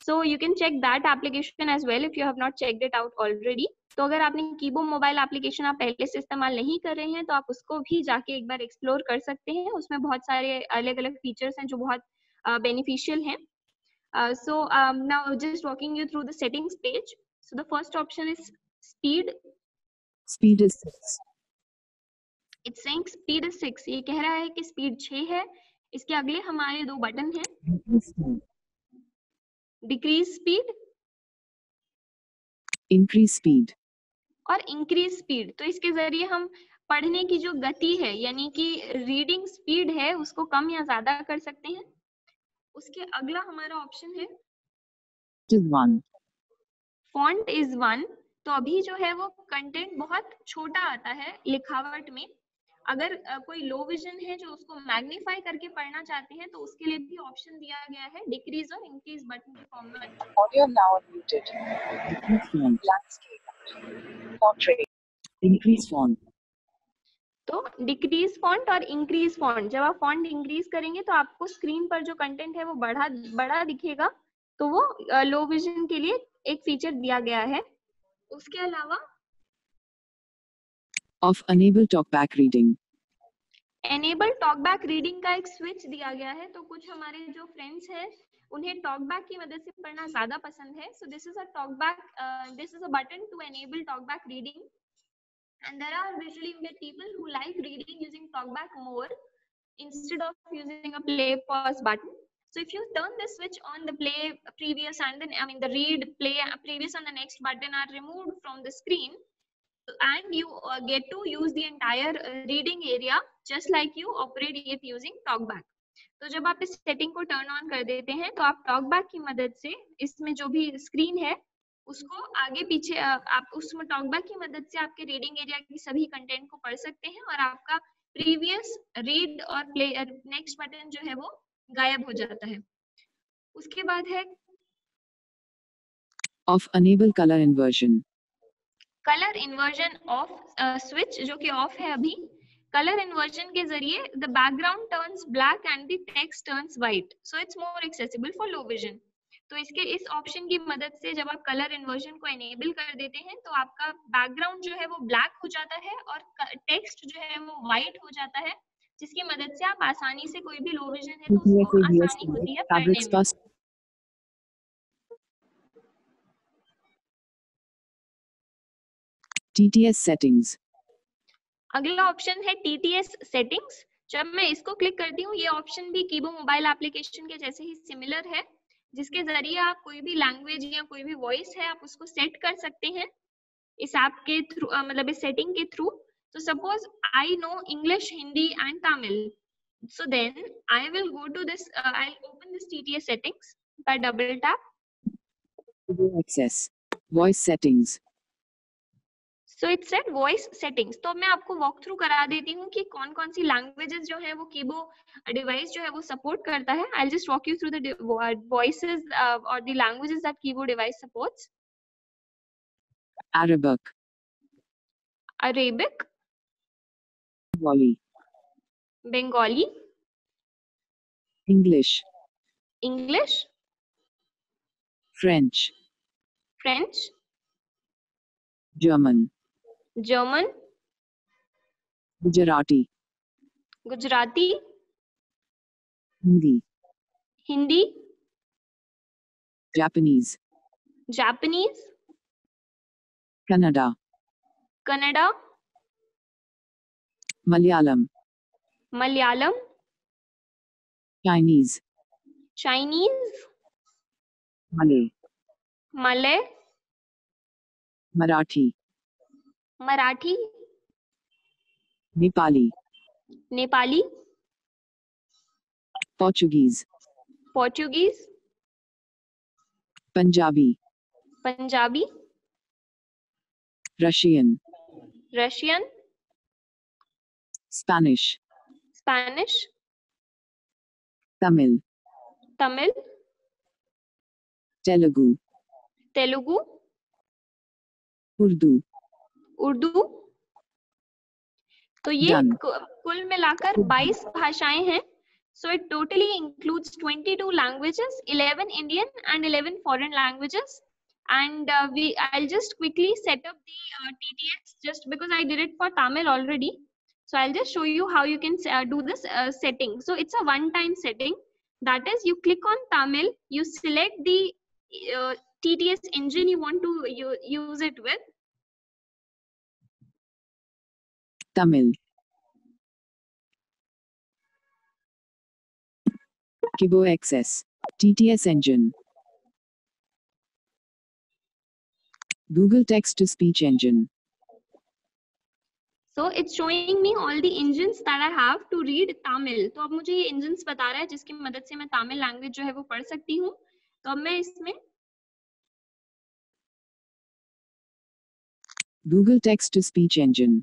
So you can check that application as well if you have not checked it out already. तो अगर आपने Kibo mobile application आप पहले से इस्तेमाल नहीं कर रहे हैं तो आप उसको भी जाके एक बार एक्सप्लोर कर सकते हैं। उसमें बहुत सारे अलग-अलग फीचर्स हैं जो बहुत beneficial हैं। So now just walking you through the settings page. So the first option is speed. Speed is 6. It's saying speed is 6. ये कह रहा है कि स्पीड 6 है। इसके अगले हमारे दो बटन हैं, डिक्रीज स्पीड, इंक्रीज स्पीड और इंक्रीज स्पीड। तो इसके जरिए हम पढ़ने की जो गति है यानी कि रीडिंग स्पीड है उसको कम या ज्यादा कर सकते हैं। उसके अगला हमारा ऑप्शन है फॉन्ट इज 1। तो अभी जो है वो कंटेंट बहुत छोटा आता है लिखावट में। अगर कोई लो विजन है जो उसको मैग्नीफाई करके पढ़ना चाहते हैं तो उसके लिए भी ऑप्शन दिया गया है डिक्रीज और इंक्रीज बटन के फॉर्म में। Audio now muted, landscape, portrait, increase font. तो डिक्रीज फॉन्ट और इंक्रीज फॉन्ट, जब आप फॉन्ट इंक्रीज करेंगे तो आपको स्क्रीन पर जो कंटेंट है वो बड़ा दिखेगा। तो वो लो विजन के लिए एक फीचर दिया गया है। उसके अलावा off enable talkback reading, enable talkback reading का एक स्विच दिया गया है। तो कुछ हमारे जो फ्रेंड्स हैं उन्हें टॉकबैक की मदद से पढ़ना ज्यादा पसंद है। So this is a talkback, this is a button to enable talkback reading and there are visually impaired people who like reading using talkback more instead of using a play pause button. So if you turn the switch on, the play previous and then the read play previous and the next button are removed from the screen and you get to use the entire reading area just like you operate it using talkback. तो जब आप इस setting को turn on कर देते हैं तो आप टॉकबैक की मदद से इसमें जो भी स्क्रीन है उसको आगे पीछे आप उसमें टॉकबैक की मदद से आपके रीडिंग एरिया की सभी कंटेंट को पढ़ सकते हैं और आपका प्रीवियस रीड और प्ले नेक्स्ट बटन जो है वो गायब हो जाता है। उसके बाद है off enable colour inversion, colour inversion off switch जो कि ऑफ है अभी। कलर इन्वर्जन के जरिए the background turns black and the text turns white, so it's more accessible for low vision. तो इसके इस ऑप्शन की मदद से जब आप कलर इन्वर्जन को एनेबल कर देते हैं तो आपका बैकग्राउंड जो है वो ब्लैक हो जाता है और टेक्स्ट जो है वो व्हाइट हो जाता है, जिसकी मदद से आप आसानी से कोई भी लो विजन है तो उसको आसानी होती है पढ़ने में। TTS settings. अगला ऑप्शन है TTS सेटिंग्स। जब मैं इसको क्लिक करती हूँ ये ऑप्शन भी कीबो मोबाइल एप्लीकेशन के जैसे ही सिमिलर है, जिसके जरिए आप कोई भी लैंग्वेज या कोई भी वॉइस है आप उसको सेट कर सकते हैं इस ऐप के थ्रू, मतलब इस सेटिंग के थ्रू। तो suppose I know English, Hindi and Tamil, so then I will go to this I'll open this TTS settings by double tap. Access voice settings. So it said voice settings. तो मैं आपको walk through करा देती हूँ कि कौन कौन सी लैंग्वेजेस जो है वो कीबो डिवाइस जो है वो सपोर्ट करता है। I'll just walk you through the voices or the languages that keyboard device supports. Arabic, Bengali, English, French, German, Gujarati, Hindi, Japanese, Kannada, Kannada, Malayalam, Malayalam, Chinese, Chinese, Malay, Malay, Marathi, Marathi, Nepali, Nepali, Portuguese, Portuguese, Punjabi, Punjabi, Russian, Russian, Spanish, Spanish, Tamil, Tamil, Telugu, Telugu, Urdu, Urdu. तो ये Done. कुल मिलाकर 22 भाषाएं हैं। So it totally includes 22 languages, 11 Indian and 11 foreign languages. And I'll just quickly set up the TTS just because I did it for Tamil already. So I'll just show you how you can do this setting. So it's a one-time setting. That is, you click on Tamil, you select the TTS engine you want to use it with. Tamil, Kibo XS, TTS engine, Google text-to-speech engine, So it's showing me all the engines that I have to read Tamil. तो अब मुझे ये engines बता रहा है जिसकी मदद से मैं Tamil language जो है वो पढ़ सकती हूँ। तो अब मैं इसमें Google text-to-speech engine,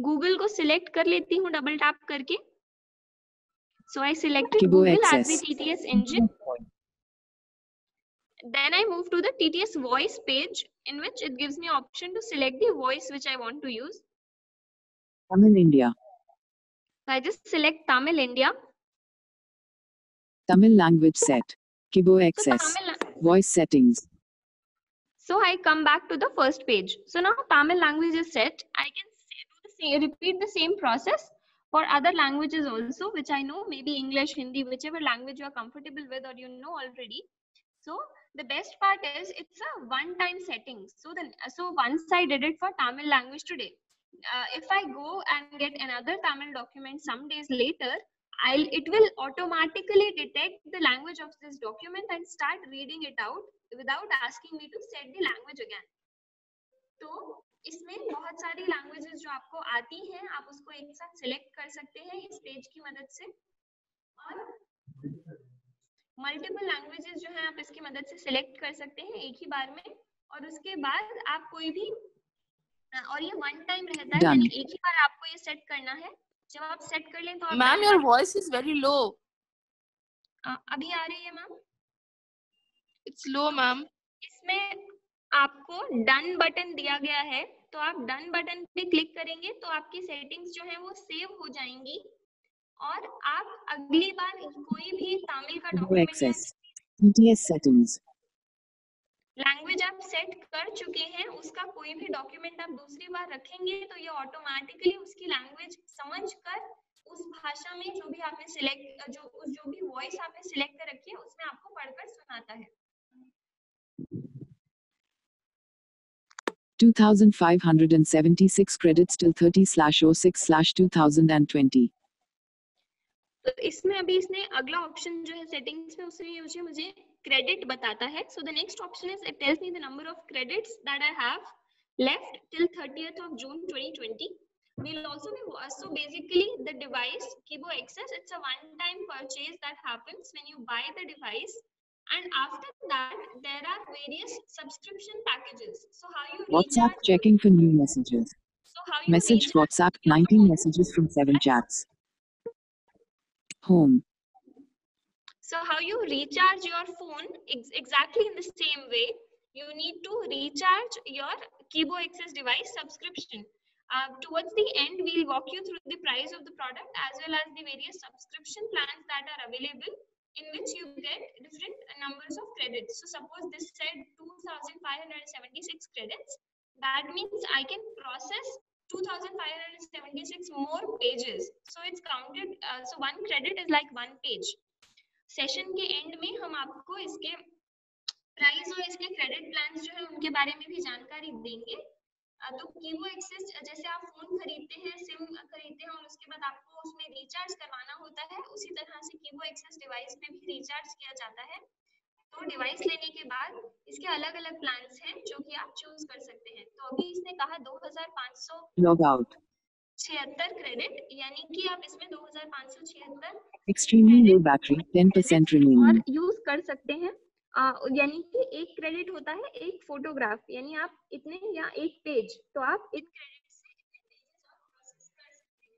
Google को select कर लेती हूँ double tap करके. So I selected Kibo Google as the XS, TTS engine. Then I move to the TTS voice page in which it gives me option to select the voice which I want to use. Tamil India, So I just select Tamil India. Tamil language set, Kibo So XS, Tamil. voice settings, So I come back to the first page. So now Tamil language is set. I can repeat the same process for other languages also, which I know, maybe English, Hindi, whichever language you are comfortable with or you know already. So the best part is it's a one-time setting. So once I did it for Tamil language today, if I go and get another Tamil document some days later, it will automatically detect the language of this document and start reading it out without asking me to set the language again. तो इसमें बहुत सारी languages जो आपको आती हैं, आप उसको एक साथ select कर सकते हैं इस पेज की मदद से, और multiple languages जो हैं आप इसकी मदद से select कर सकते हैं एक ही बार में, और उसके बाद आप कोई भी, और ये one time रहता है, यानी एक ही बार आपको ये set करना है. जब आप set कर लें तो आप Ma'am, your voice is very low. अभी आ रही है मैम? It's low, ma'am. इसमें आपको डन बटन दिया गया है, तो आप डन बटन पे क्लिक करेंगे तो आपकी सेटिंग्स जो है वो सेव हो जाएंगी, और आप अगली बार कोई भी तमिल का डॉक्यूमेंट TTS settings, लैंग्वेज आप सेट कर चुके हैं, उसका कोई भी डॉक्यूमेंट आप दूसरी बार रखेंगे तो ये ऑटोमेटिकली उसकी लैंग्वेज समझकर उस भाषा में जो भी आपने सिलेक्ट जो भी वॉइस आपने सिलेक्ट कर रखी है उसमें आपको पढ़कर सुनाता है. 2,576 credits till 30/06/2020. तो इसमें अभी इसने अगला ऑप्शन जो है सेटिंग्स में उसने मुझे क्रेडिट बताता है. So the next option is it tells me the number of credits that I have left till 30th of June 2020. We'll also be so basically the device Kibo XS, it's a one time purchase that happens when you buy the device, and after that there are various subscription packages. So how you WhatsApp checking for new messages. So how you Message WhatsApp 19 messages from 7 chats. Home. So how you recharge your phone exactly in the same way, you need to recharge your Kibo XS device subscription. Towards the end, we'll walk you through the price of the product as well as the various subscription plans that are available in which you get different numbers of credits. So suppose this said 2,576 credits. That means I can process 2,576 more pages. So it's counted. So one credit is like one page. Session के and में हम आपको इसके price और इसके credit plans जो है उनके बारे में भी जानकारी देंगे। तो कीबो एक्सेस जैसे आप फोन खरीदते हैं, सिम खरीदते हैं और उसके बाद आपको उसमें रिचार्ज करवाना होता है, उसी तरह से कीबो एक्सेस डिवाइस में भी रिचार्ज किया जाता है। तो डिवाइस लेने के बाद इसके अलग अलग प्लान्स हैं जो कि आप चूज कर सकते हैं। तो अभी इसने कहा 2500 Log out. 76 क्रेडिट, यानी कि आप इसमें 2576 Extremely low battery, 10% और remaining. यूज कर सकते हैं। यानी कि एक क्रेडिट होता है एक फोटोग्राफ, यानी आप इतने या एक पेज, तो आप एक क्रेडिट से इतने पेजेस आप प्रोसेस कर सकते हैं।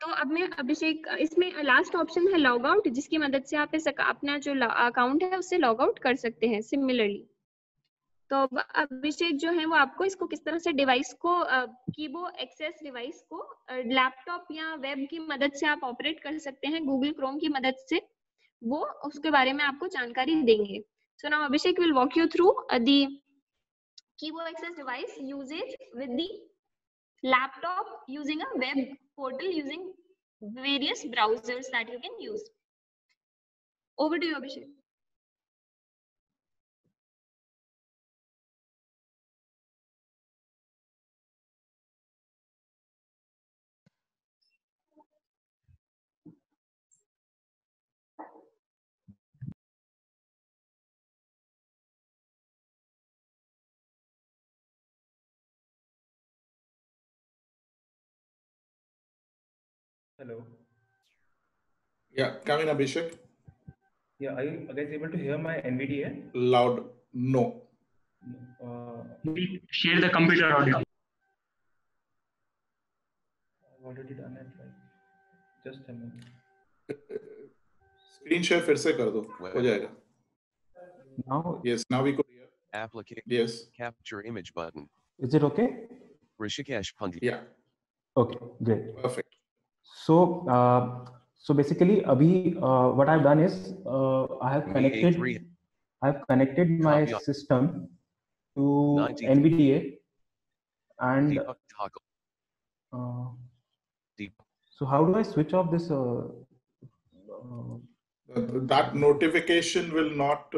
तो अब मैं अभिषेक, इसमें लास्ट ऑप्शन है लॉग आउट, जिसकी मदद से आप इस अपना जो अकाउंट है उससे लॉग आउट कर सकते हैं सिमिलरली। तो अब अभिषेक जो है वो आपको इसको किस तरह से डिवाइस को कीबो एक्सेस डिवाइस को लैपटॉप या वेब की मदद से आप ऑपरेट कर सकते हैं, गूगल क्रोम की मदद से, वो उसके बारे में आपको जानकारी देंगे। So now Abhishek will walk you through the keyboard access device uses with the laptop using a web portal using various browsers that you can use. Over to you, Abhishek. Hello. Yeah, come in, Abhishek. Yeah, are you guys able to hear my NVDA? Loud. No. Share the computer audio. I've already done it. Like, just a minute. Screen share फिर से कर दो, हो जाएगा. Now. Yes, now we could hear. Application. Yes. Capture image button. Is it okay? Rishikesh Pandit. Yeah. Okay, great. Perfect. So, so basically, abhi, what I've done is I have connected my system to NVDA, and so how do I switch off this? That notification will not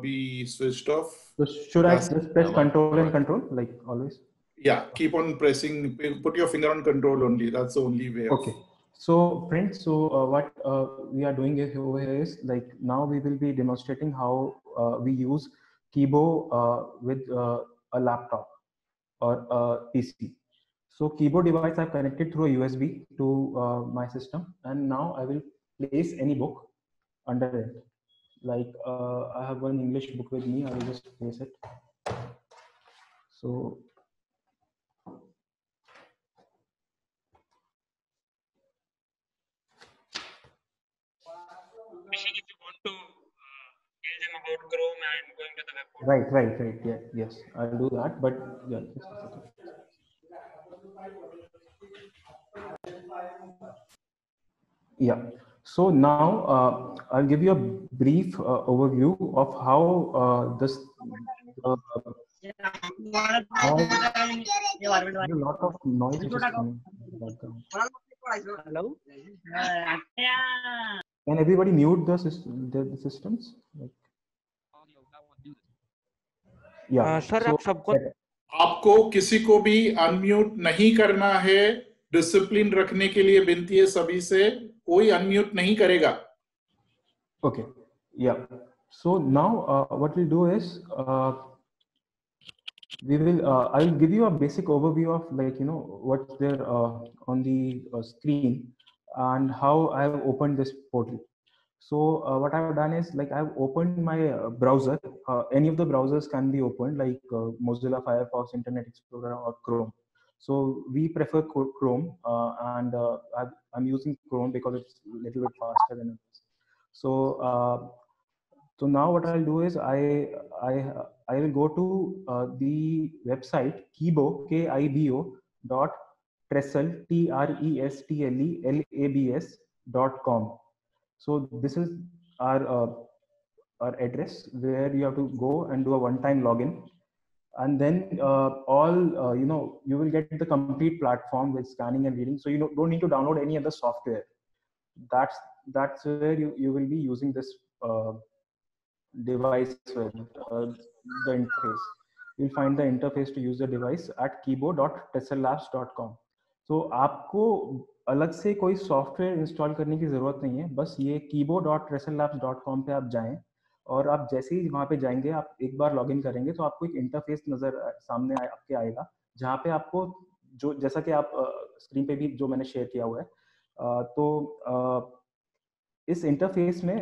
be switched off. So should I just press control and control like always? Yeah, keep on pressing. Put your finger on control only. That's the only way. Okay. So friends, so what we are doing over here is like now we will be demonstrating how we use Keebo with a laptop or a PC. So Keebo device I've connected through a USB to my system, and now I will place any book under it. Like I have one English book with me. I will just place it. So. If you want to tell them about Chrome and going to the web portal. Right. Yeah, yes, I'll do that. But yeah, just a second. Yeah. So now I'll give you a brief overview of how this. A lot of noise which is coming in the background. Hello. Can everybody mute the systems? Like, yeah. Sir आप सबको आपको किसी को भी unmute नहीं करना है. Discipline रखने के लिए विनती है सभी से, कोई अनम्यूट नहीं करेगा. Okay. Yeah. So now what we'll do is we will I will give you a basic overview of like what's there on the screen and how I have opened this portal. So what I've done is like I've opened my browser. Any of the browsers can be opened, like Mozilla Firefox, Internet Explorer, or Chrome. So we prefer Chrome, and I'm using Chrome because it's a little bit faster than others. So so now what I'll do is I will go to the website Keebo .trestle TRESTLELABS.com. So this is our address where you have to go and do a one-time login, and then you will get the complete platform with scanning and reading. So you don't need to download any other software. That's where you will be using this device with the interface. You'll find the interface to use the device at keyboard.tessellabs.com. तो आपको अलग से कोई software install करने की ज़रूरत नहीं है, बस ये keyboard.tessellabs.com पे आप जाएं और आप जैसे ही वहाँ पे जाएंगे, आप एक बार लॉगिन करेंगे तो आपको एक इंटरफेस सामने आपके आएगा, जहाँ पे आपको जो जैसा कि आप स्क्रीन पे भी जो मैंने शेयर किया हुआ है, तो इस इंटरफेस में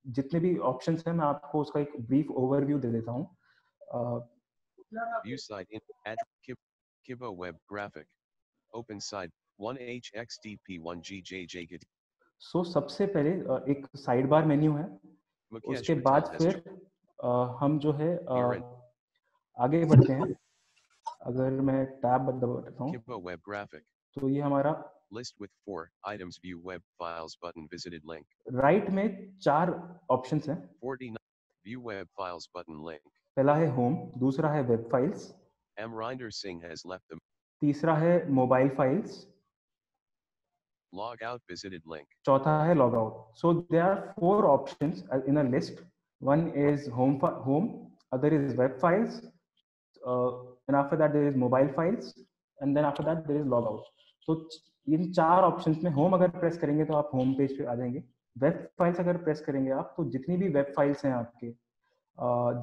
जितने भी ऑप्शंस हैं मैं आपको उसका एक ब्रीफ ओवरव्यू दे देता हूँ. View site in at Kibo web graphic. Open side 1HXDP1GJJ. सो सबसे पहले एक साइड बार मेन्यू है, उसके बाद फिर हम जो है आगे बढ़ते हैं. अगर मैं टैब दबाता हूँ Kibo web graphic. तो ये हमारा List with 4 items. View web files button. Visited link. Right में 4 ऑप्शंस हैं. 49. View web files button link. पहला है होम, दूसरा है web files, M. Rinder Singh has left them. तीसरा है mobile files, Log out visited link. चौथा है log out. So there are 4 options in a list. One is home, other is web files, and after that there is mobile files, and then after that there is log out. तो इन 4 options में home अगर press करेंगे तो आप home page पे आ जाएंगे. Web files अगर press करेंगे आप तो जितनी भी वेब फाइल्स हैं आपके,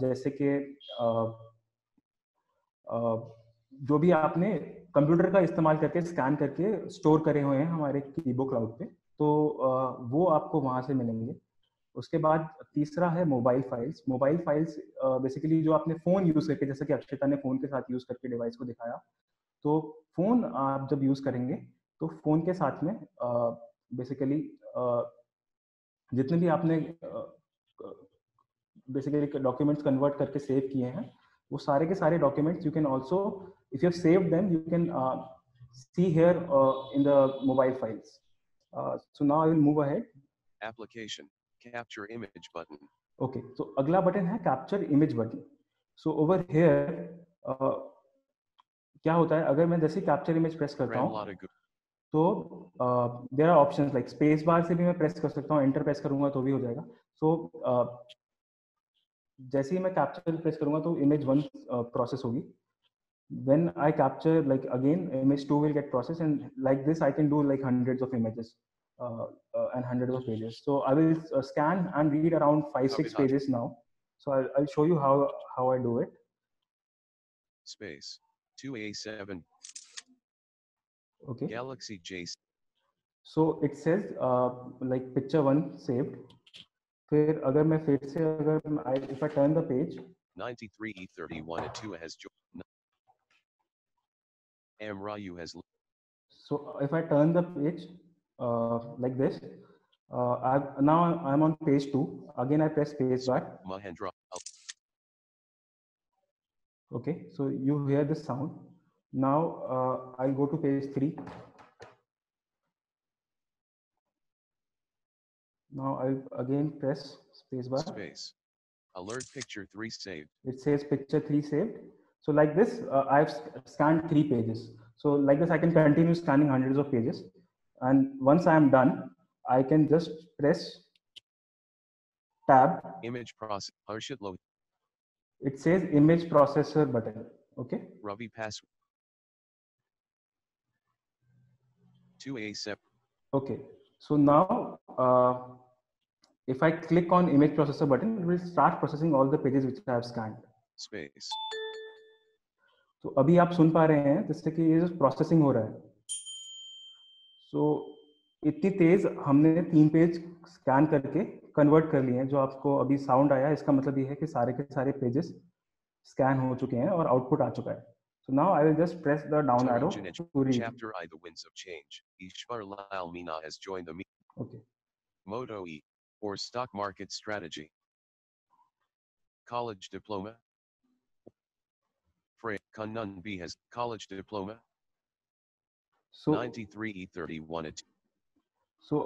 जैसे कि जो भी आपने कंप्यूटर का इस्तेमाल करके स्कैन करके स्टोर करे हुए हैं हमारे कीबो क्लाउड पे, तो वो आपको वहाँ से मिलेंगे. उसके बाद तीसरा है mobile files. Mobile files basically जो आपने फ़ोन यूज़ करके, जैसे कि अक्षिता ने फ़ोन के साथ यूज़ करके डिवाइस को दिखाया, तो फ़ोन आप जब यूज़ करेंगे तो फ़ोन के साथ में बेसिकली जितने भी आपने बेसिकली डॉक्यूमेंट्स कन्वर्ट करके सेव किए हैं, वो सारे के सारे documents you can also, if you have saved them, you can see here in the mobile files. So now I will move ahead. Application capture image button. Okay, so अगला button है capture image button. So over here क्या होता है, अगर मैं जैसे capture image press करता हूँ तो there are options like space bar से भी मैं प्रेस कर सकता हूँ, enter प्रेस करूँगा तो भी हो जाएगा. So जैसे ही मैं capture प्रेस करूँगा तो image 1 प्रोसेस होगी. When I capture, like again image 2 will get processed, and like this I can do like hundreds of images and hundreds of pages. So I will scan and read around 5-6 pages now. So I'll show you how I do it. Space 2A7. Okay. Galaxy J. So it says like picture 1 saved. फिर अगर मैं फिर से अगर if I turn the page, 93E31 2 has joined. Rayu has. So if I turn the page like this, now I'm on page 2. Again I press space bar. Mahendra. Okay, so you hear this sound. Now I'll go to page 3. Now I'll again press space bar. Space. Alert picture 3 saved. It says picture 3 saved. So like this, I've scanned 3 pages. So like this, I can continue scanning hundreds of pages. And once I am done, I can just press tab. Image process. Harshit load. It says image processor button. Okay. Ravi pass. 2A7. Okay. So now, if I click on image processor button, it will start processing all the pages which I have scanned. Space. तो अभी आप सुन पा रहे हैं जिससे कि ये जो प्रोसेसिंग हो रहा है, सो इतनी तेज हमने 3 पेज स्कैन करके कन्वर्ट कर लिए हैं. जो आपको अभी साउंड आया, इसका मतलब ये है कि सारे के सारे पेजेस स्कैन हो चुके हैं और आउटपुट आ चुका है. So now I will just press the down arrow to read. Chapter I, The Winds of Change. Ishwar Lal Meena has joined the meeting. Okay. Moto E, or stock market strategy. College diploma. Frey Kannan B has college diploma. So 93E31. So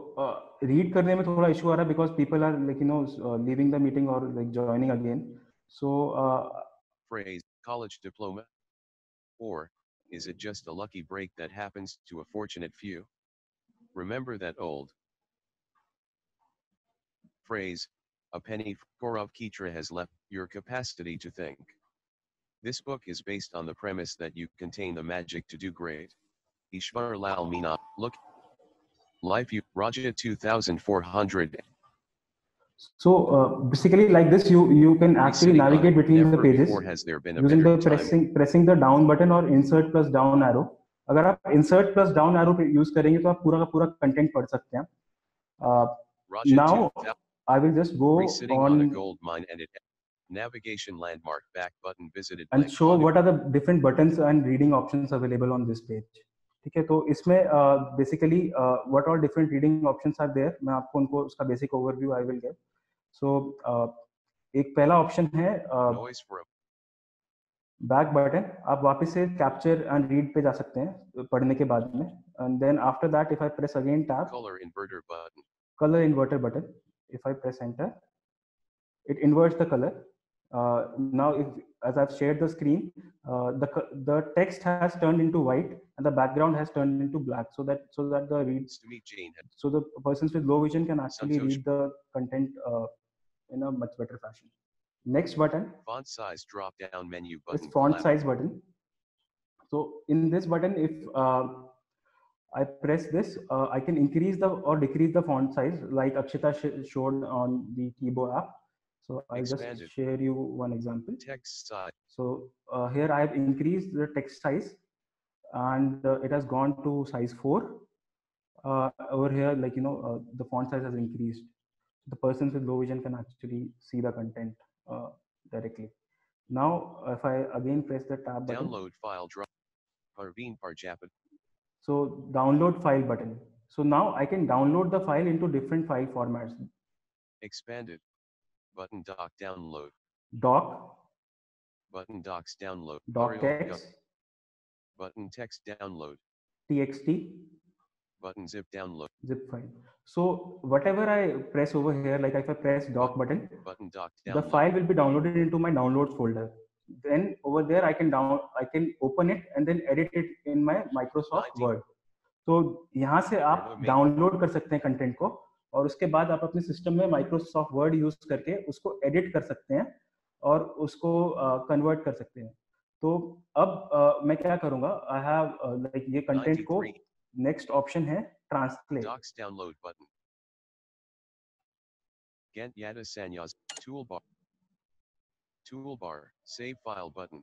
read करने में थोड़ा issue आ रहा है because people are like leaving the meeting or like joining again. So phrase college diploma, or is it just a lucky break that happens to a fortunate few? Remember that old phrase, A penny Gaurav Kitra has left your capacity to think. This book is based on the premise that you contain the magic to do great. Ishwar Lal Meena, look. Life you, Raja 2400. So basically like this, you can actually navigate between the pages using the pressing the down button or insert plus down arrow. अगर आप insert plus down arrow use करेंगे तो आप पूरा का पूरा content पढ़ सकते हैं. Now I will just go on a gold mine and navigation landmark back button visited and show what are the different buttons and reading options available on this page. ठीक है, तो इसमें basically what all different reading options are there, मैं आपको उनको उसका basic overview I will give. So एक पहला option है back button. आप वापस से capture and read पे जा सकते हैं पढ़ने के बाद में. And then after that, if I press again tab, color inverter button. If I press enter, it inverts the color. Now, as I've shared the screen, the text has turned into white and the background has turned into black, so that the persons with low vision can actually read the content in a much better fashion. Next button, font size drop down menu button. It's font size button. So in this button, if I press this, I can increase the or decrease the font size like Akshita showed on the Keyboard app. So I'll just share you one example. Text size. So here I have increased the text size and it has gone to size 4. Over here, like, the font size has increased. The persons with low vision can actually see the content directly. Now, if I again press the tab button. Download file drop. Parveen Parjapat. So download file button. So now I can download the file into different file formats. Expanded. Button doc download. Doc. Button docs download. Doc text. Button text download. TXT. Button zip download. Zip file. So whatever I press over here, like if I press doc button, the file will be downloaded into my downloads folder. Then over there I can open it and then edit it in my Microsoft Word. तो यहाँ से आप download कर सकते हैं content को और उसके बाद आप अपने सिस्टम में Microsoft Word यूज करके उसको एडिट कर सकते हैं और उसको कन्वर्ट कर सकते हैं. तो अब मैं क्या करूँगा, I have like ये कंटेंट को नेक्स्ट ऑप्शन है translate. Docs download button. Gent Yada Sanyas toolbar. Toolbar, save file button.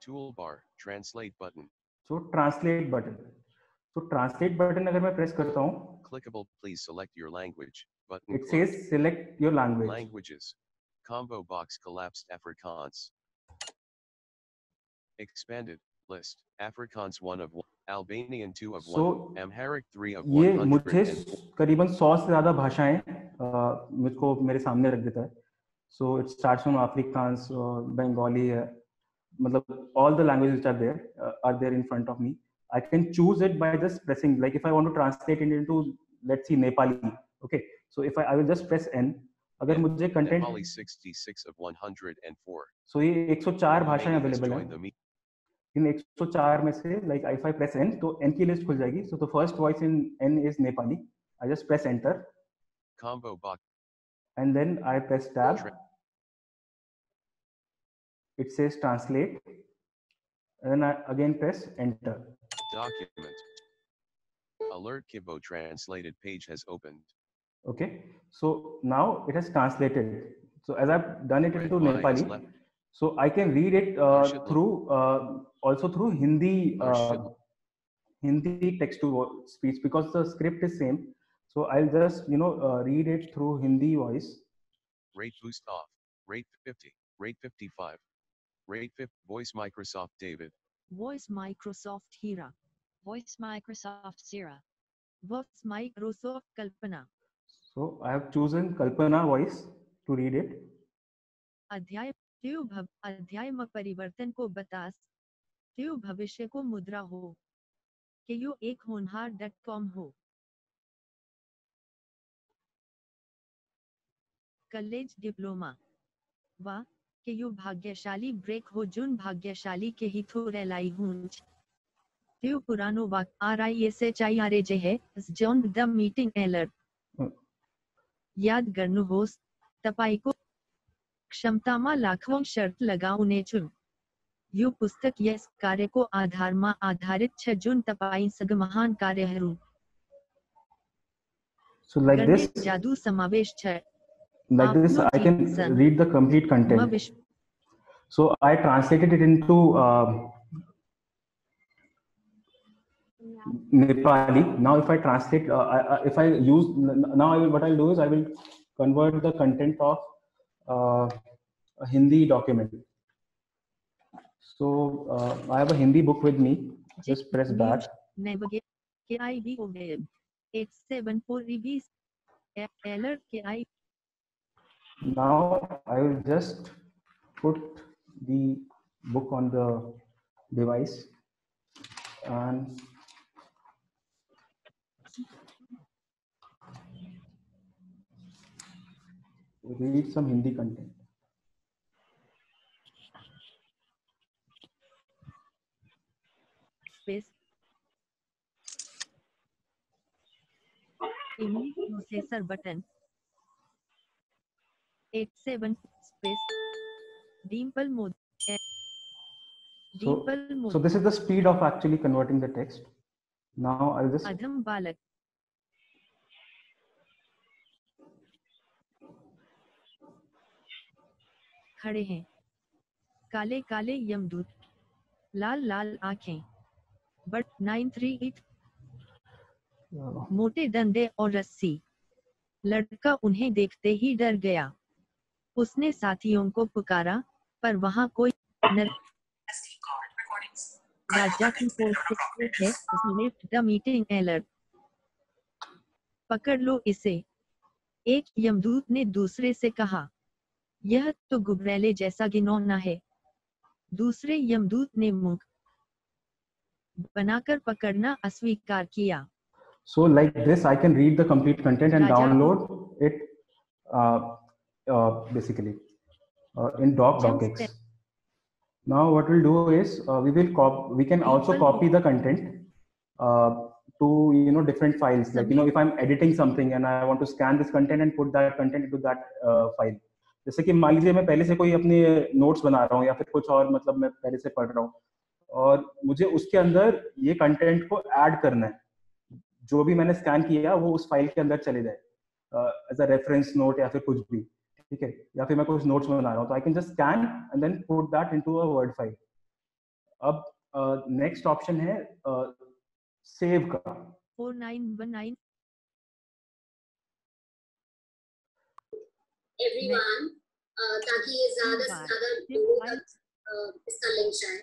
Toolbar, translate button. So translate button. So translate button अगर मैं प्रेस करता हूँ, clickable, please select your language button. It says select your language. Languages. Combo box collapsed Afrikaans. Expanded list. Afrikaans 1 of 1. Albanian 2 of 1. So, Amharic 3 of 100. ये मुझे करीबन 100 से ज़्यादा भाषाएं मुझको मेरे सामने रख देता है. So it starts from Afrikaans, Bengali है, मतलब all the languages which are there in front of me. I can choose it by just pressing, like if I want to translate it into, let's see, Nepali. Okay, so if I will just press N. अगर मुझे content Nepali 66 of 104. So ये 104 भाषाएं available हैं. इन 104 में से, like if I press N, तो N की list खुल जाएगी. So the first voice in N is Nepali. I just press enter. Combo box. And then I press tab. It says translate. And then I again press enter. Document. Alert Kibo translated page has opened. Okay. So now it has translated. So as I've done it into Nepali, so I can read it through also through Hindi Hindi text to speech because the script is same. So I'll just read it through Hindi voice. Rate boost off. Rate 50. Rate 55. Rate 50. Voice Microsoft David. Voice Microsoft Hira. Voice Microsoft Sira. Voice Microsoft Kalpana. So I have chosen Kalpana voice to read it. अध्याय में परिवर्तन को बतास त्यो भविष्य को मुद्रा हो कि यो एक होनहार.com हो. कॉलेज डिप्लोमा वा कि यो भाग्यशाली ब्रेक हो जुन भाग्यशाली के ही थो रेलाई हूंच त्यो पुरानो वाक RISHIRAJ है जॉन द मीटिंग एलर याद गर्नु होस તપાઈકો ક્ષમતામાં લાખો શરત લગાउने छु यो पुस्तक यस कार्यको आधारमा आधारित छ जुन तपाईसँग महान कार्यहरू So like गर्ने this, जादु समावेश छ like this, आफ्नो I can जीवन read the complete content. विश्व So I translated it into Nepali. Now, if I translate, if I use now, what I'll do is I will convert the content of a Hindi document. So I have a Hindi book with me. Just press back. navigate KIV web 874 EBs alert KI. Now I will just put the book on the device and read some Hindi content. Space image processor button 87 space dimple mode dimple mode So this is the speed of actually converting the text. Now I'll just अधम बालक खड़े हैं काले काले यमदूत लाल लाल आंखें but 938 मोटे डंडे और रस्सी लड़का उन्हें देखते ही डर गया उसने साथियों को पुकारा पर वहां कोई राजा की पोस्ट है द मीटिंग अलर्ट पकड़ लो इसे एक यमदूत ने दूसरे से कहा यह तो गुबरैले जैसा घिनौना है दूसरे यमदूत ने मुंह बनाकर पकड़ना अस्वीकार किया So like this, I can read the complete content and download it basically in docx. Now what we'll do is we can also copy the content to different files. Like if I'm editing something and I want to scan this content and put that content into that file. जैसे कि मान लीजिए मैं पहले से कोई अपने notes बना रहा हूँ या फिर कुछ और मतलब मैं पहले से पढ़ रहा हूँ और मुझे उसके अंदर ये कंटेंट को ऐड करना है जो भी मैंने स्कैन किया वो उस फाइल के अंदर चले जाए एज अ रेफरेंस नोट या फिर कुछ भी ठीक है या फिर मैं कुछ नोट्स बना रहा हूँ तो I can just scan and then put that into a word file. अब नेक्स्ट ऑप्शन है सेव का 4919 everyone ताकि ये ज़्यादा से ज़्यादा लोगों तक इसका लिंक जाए।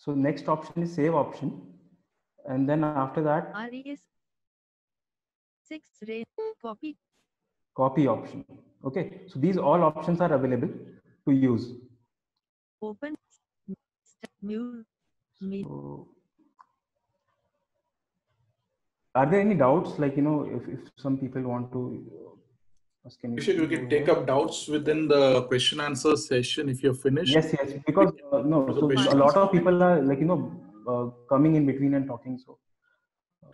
So next option is save option, and then after that RES 6 ray copy option. Okay, so these all options are available to use. Open so, are there any doubts? Like if some people want to. You can take up doubts within the question answer session if you're finished. Yes, because no, so a lot of people are like coming in between and talking. So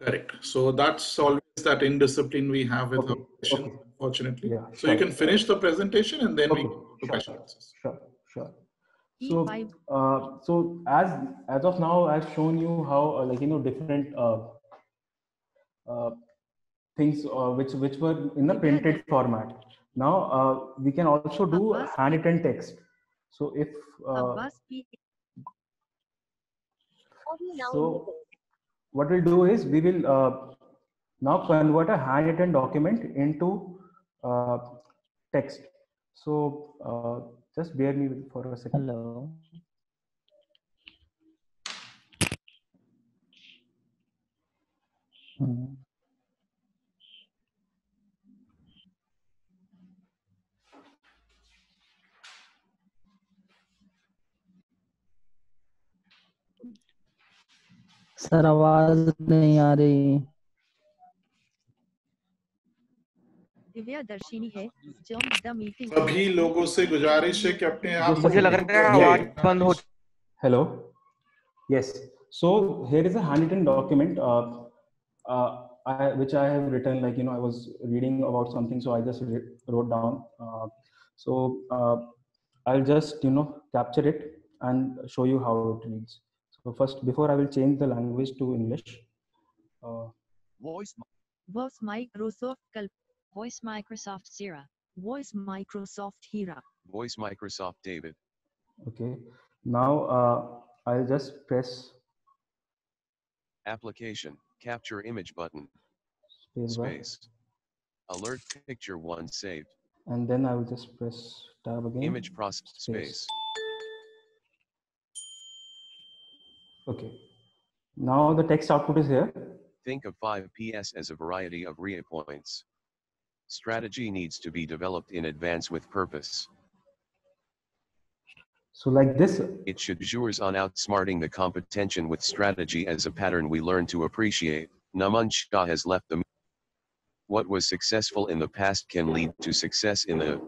correct. So that's always that indiscipline we have with our questions, unfortunately. Yeah, so you can finish the presentation and then we go to question answers. Sure. So as of now, I've shown you how different things which were in the printed format. Now we can also do handwritten text. So if so what we'll do is we will now convert a handwritten document into text. So just bear me for a second. Hello. Sir आवाज नहीं आ रही। दिव्यादर्शिनी है जो the meeting सभी लोगों से गुजारिश है कि अपने आप मुझे लग रहा है आवाज बंद हो। Hello. Yes. So here is a handwritten document. which I have written, like, I was reading about something, so I just wrote down. I'll just, capture it and show you how it reads. So first, before I will change the language to English. Voice Microsoft Kalp. Voice Microsoft Sierra. Voice Microsoft Hira. Voice Microsoft David. Okay. Now I'll just press Application. Capture image button. Spacebar. Alert picture 1 saved. And then I will just press tab again. Image process space. Okay. Now the text output is here. Think of 5PS as a variety of RIA points. Strategy needs to be developed in advance with purpose. So like this. It should yours on outsmarting the competition with strategy as a pattern we learn to appreciate. Naman Shah has left the. What was successful in the past can lead to success in the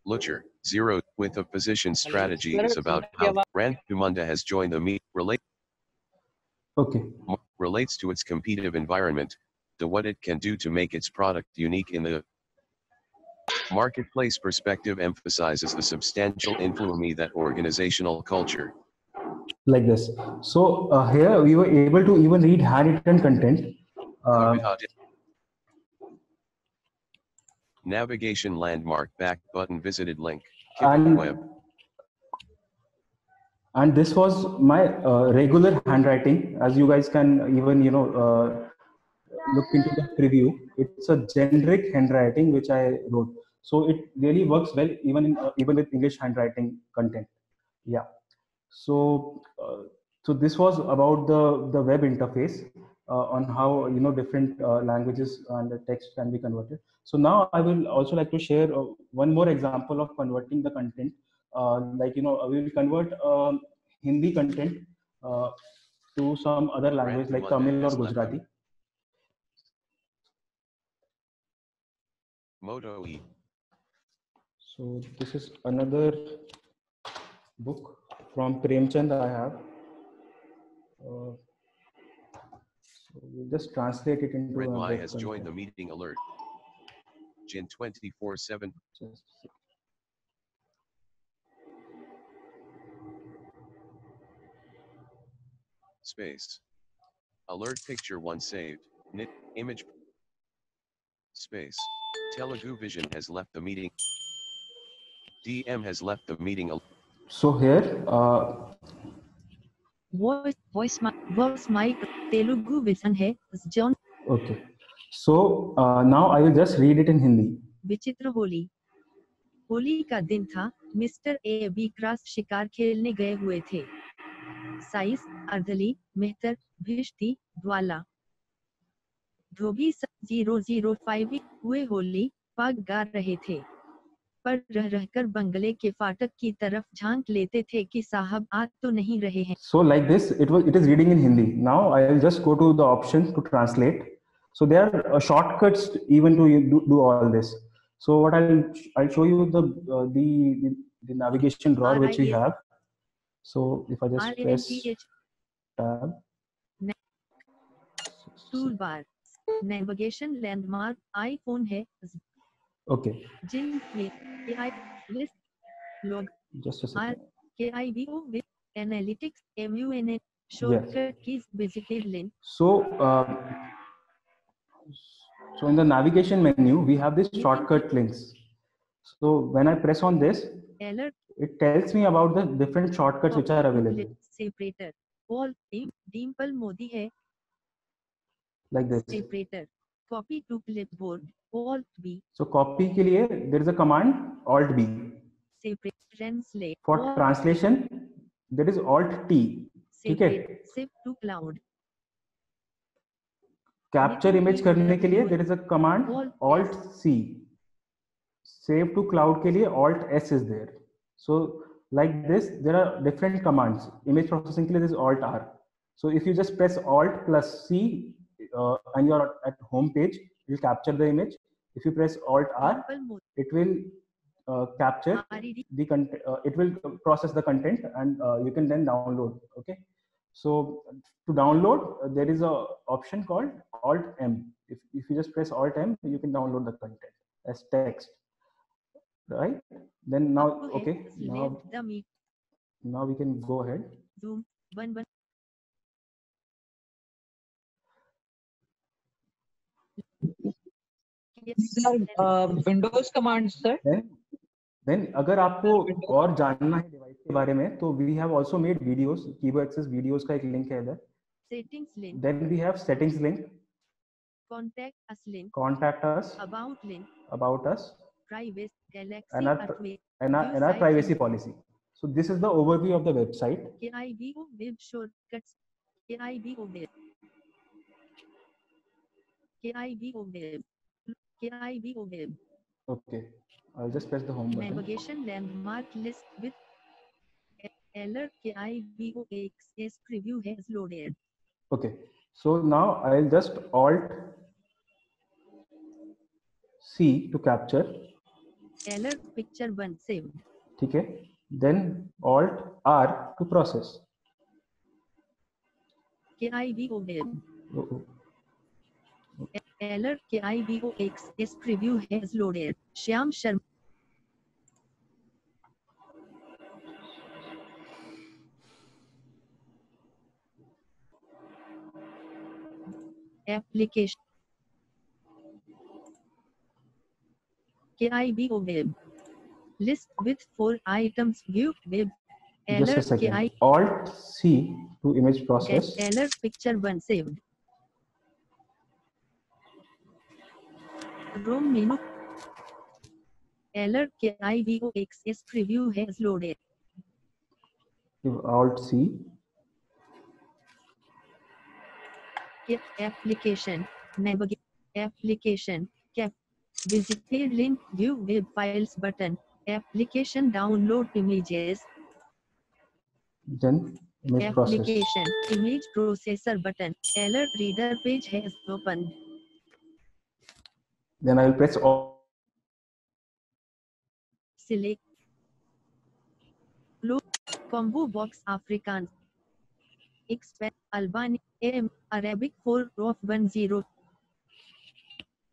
future. 0 with a position strategy is about how Rand Kumunda has joined the meet relates to its competitive environment, to what it can do to make its product unique in the marketplace. Perspective emphasizes the substantial influence that organizational culture. Like this. So here we were able to even read handwritten content. Navigation landmark back button visited link. And web. And this was my regular handwriting, as you guys can even look into the preview. It's a generic handwriting which I wrote, so it really works well even with English handwriting content. Yeah. So so this was about the web interface on how different languages and the text can be converted. So now I will also like to share one more example of converting the content. We will convert Hindi content to some other language like Tamil or Gujarati. Moto E. So this is another book from Premchand I have. So we'll just translate it into. Red Y has joined the meeting alert. Jin 24/7. Space. Alert picture 1 saved. Knit image. Space. Telugu Vision has left the meeting. DM has left the meeting. So here. Voice mic Telugu Vision है John. Okay. So now I will just read it in Hindi. विचित्र होली का दिन था। Mister A B cross शिकार खेलने गए हुए थे। साइज अर्दली मेहतर भिष्टी द्वाला धोबी 005 हुए होली पग गा रहे थे, पर रहकर बंगले के फाटक की तरफ झांक लेते थे कि साहब आ तो नहीं रहे हैं. So like this, it is reading in Hindi. Now I will just go to the option to translate. So there are shortcuts even to do all this. So what I'll show you the navigation drawer which we have. So if I just press tab. Toolbar, navigation landmark, iPhone है. Okay. Jin AI list log. Just a second. KIBO with analytics MUN shortcut keys visited link. So so in the navigation menu we have this shortcut links. So when I press on this, it tells me about the different shortcuts which are available. Separator. All Dimple Modi hai. Like this. Separator. Copy to clipboard. Alt B. So copy के लिए there is a command Alt B. Separate. Translate. For translation there is Alt T. ठीक है? Save to cloud. Capture image करने के लिए there is a command Alt C. Save to cloud के लिए Alt S is there. So like this there are different commands. Image processing के लिए there is Alt R. So if you just press Alt plus C and you are at home page, it will capture the image. If you press Alt R, it will capture the content. It will process the content and you can then download. Okay. So to download, there is a option called Alt M. If you just press Alt M, you can download the content as text, right? Then now, okay, now we can go ahead. Zoom. Windows command sir. Then अगर आपको और जानना है device के बारे में तो we have also made videos, Kibo Access videos का एक लिंक है इधर। Settings link. Then we have settings link. Contact us link. Contact us. About link. About us. Privacy. Galaxy. And our privacy policy. So this is the overview of the website. KIBO web shortcuts. KIBO web. KIBO web. KIBO web. Okay. I'll just press the home button. Navigation landmark list with alert KIBO access preview has loaded. Okay. So now I'll just Alt C to capture. Alert picture 1 saved. Okay. Then Alt R to process. KIBO web. Alert KIBO access preview has loaded. Shyam Sharma. Application. KIBO web. List with 4 items. View web. Just a second. Alt C to image process. Alert picture 1 saved. Room menu. Alert KIBO access preview has loaded. Alt C. Application. Navigate. Application. Cap. Visited link. View web files button. Application download images. Then image Application. process. Image processor button. Alert reader page has opened. Then I will press Select. Close. Combo box Afrikaans. Expand Albania. Arabic 4 of 10.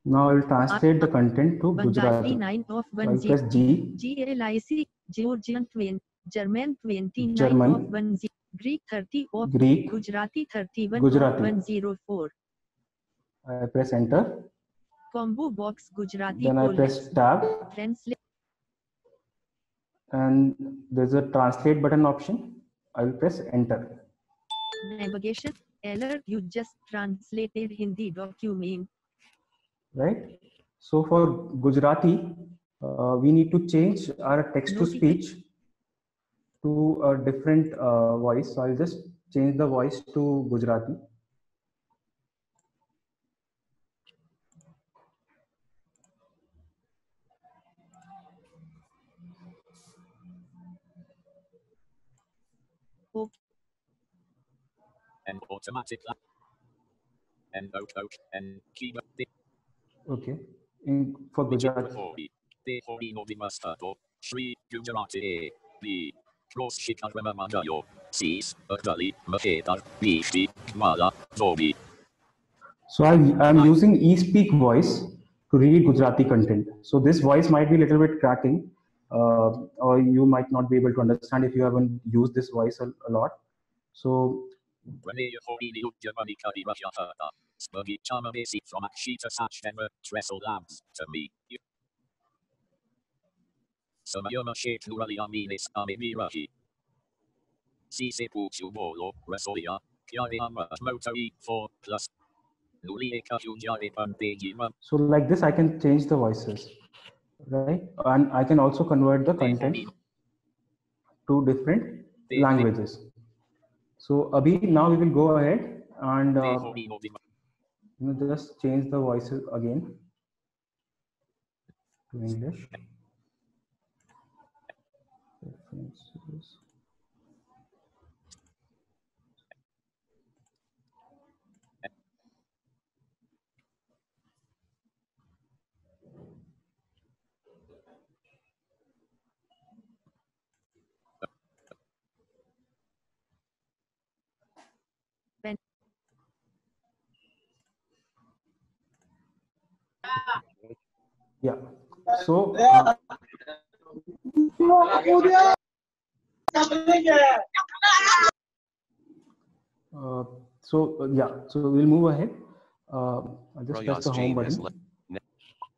Now I will translate the content to Bengali Gujarati. 9 of So I 10. will press G. GLIC. Georgian 20. German 29 German. of 10. Greek 30 of Greek. Gujarati 31 Gujarati. of 104. I press enter. Combo box Gujarati. Then I press tab. Translate. And there's a translate button option. I will press enter. Navigation. Alert. You just translated Hindi document. Right. So for Gujarati, we need to change our text to speech to a different voice. So I'll just change the voice to Gujarati. Okay. And automatic and auto and keyboard. Okay. For Gujarati. Shri Gujarati B. Cross Shikarama Mangayo. Seas, Ardali, Mahedar, Bishi, Mala, Zobi. So I'm using eSpeak voice to read Gujarati content. So this voice might be a little bit cracking, or you might not be able to understand if you haven't used this voice a lot. So Spurgy Chama Basic from Akshita Sachdenver, Trestle Labs, to me. Samayama Sheikh Nurali Aminis Amimirahi. Sise Puchu Bolo, Rasolia, Kiariama Moto E4 plus. So like this, I can change the voices, right? And I can also convert the content to different languages. So Abhi, now we will go ahead and just change the voices again to English. References. Yeah. So so we'll move ahead. I'll just press the home button.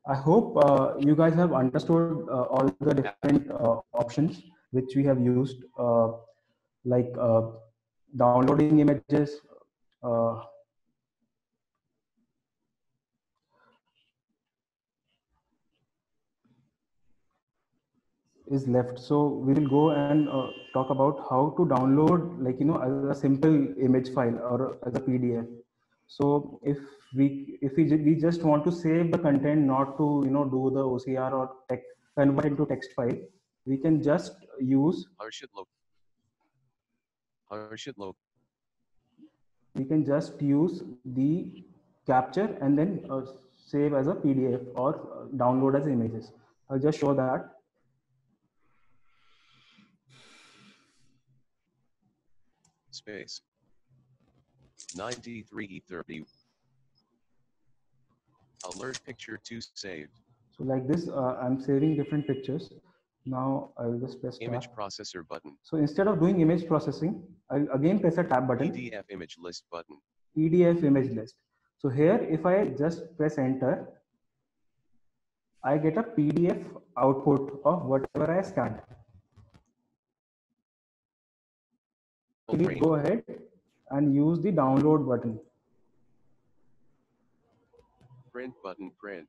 I hope you guys have understood all the different options which we have used, like downloading images, is left. So we will go and talk about how to download, like, you know, as a simple image file or as a PDF. So if we just want to save the content, not to, you know, do the OCR or convert into text file, we can just use we can just use the capture and then save as a PDF or download as images. I'll just show that. Space 9330 alert picture 2 saved. So like this, I'm saving different pictures. Now I will just press image tab. processor button. So instead of doing image processing, I'll again press a tab button. PDF image list button. PDF image list. So here, if I just press enter, I get a PDF output of whatever I scanned. We go ahead and use the download button. Print button, print.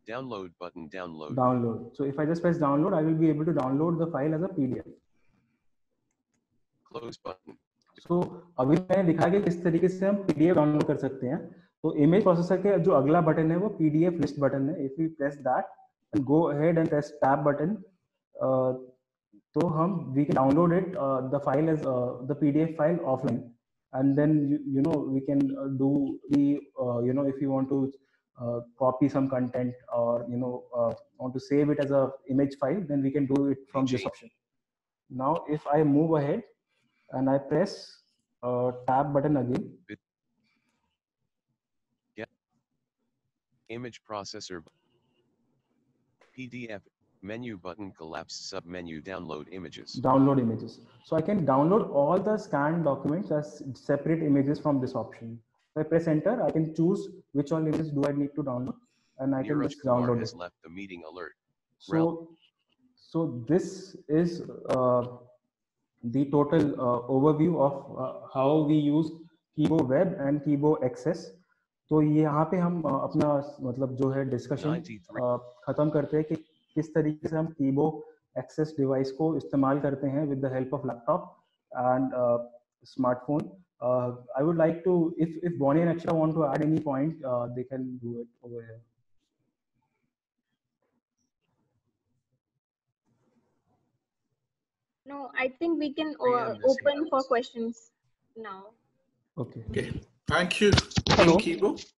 Download button, download. Download. So if I just press download, I will be able to download the file as a PDF. Close button. So अभी मैंने दिखाया कि किस तरीके से हम PDF download कर सकते हैं. तो इमेज प्रोसेसर के जो अगला बटन है वो PDF लिस्ट बटन है. If we press that and go ahead and press tab button, तो हम we can download it the file as the PDF file offline, and then you know we can do the you know, if you want to copy some content or you know want to save it as a image file, then we can do it from this option. Now if I move ahead and I press tab button again, image processor PDF menu button collapse sub menu download images. Download images. So I can download all the scanned documents as separate images from this option. If I press enter, I can choose which all images do I need to download, and I can just download it. Left the meeting alert. So this is the total overview of how we use Kibo Web and Kibo Access. तो ये यहाँ पे हम अपना मतलब जो है discussion खत्म करते हैं कि किस तरीके से हम Kibo Access डिवाइस को इस्तेमाल करते हैं with the help of laptop and smartphone. I would like to, if Bonnie and Akshita want to add any point, they can do it over here. No, I think we can open for questions now. Okay. Okay. Thank you. Hello. Kibo.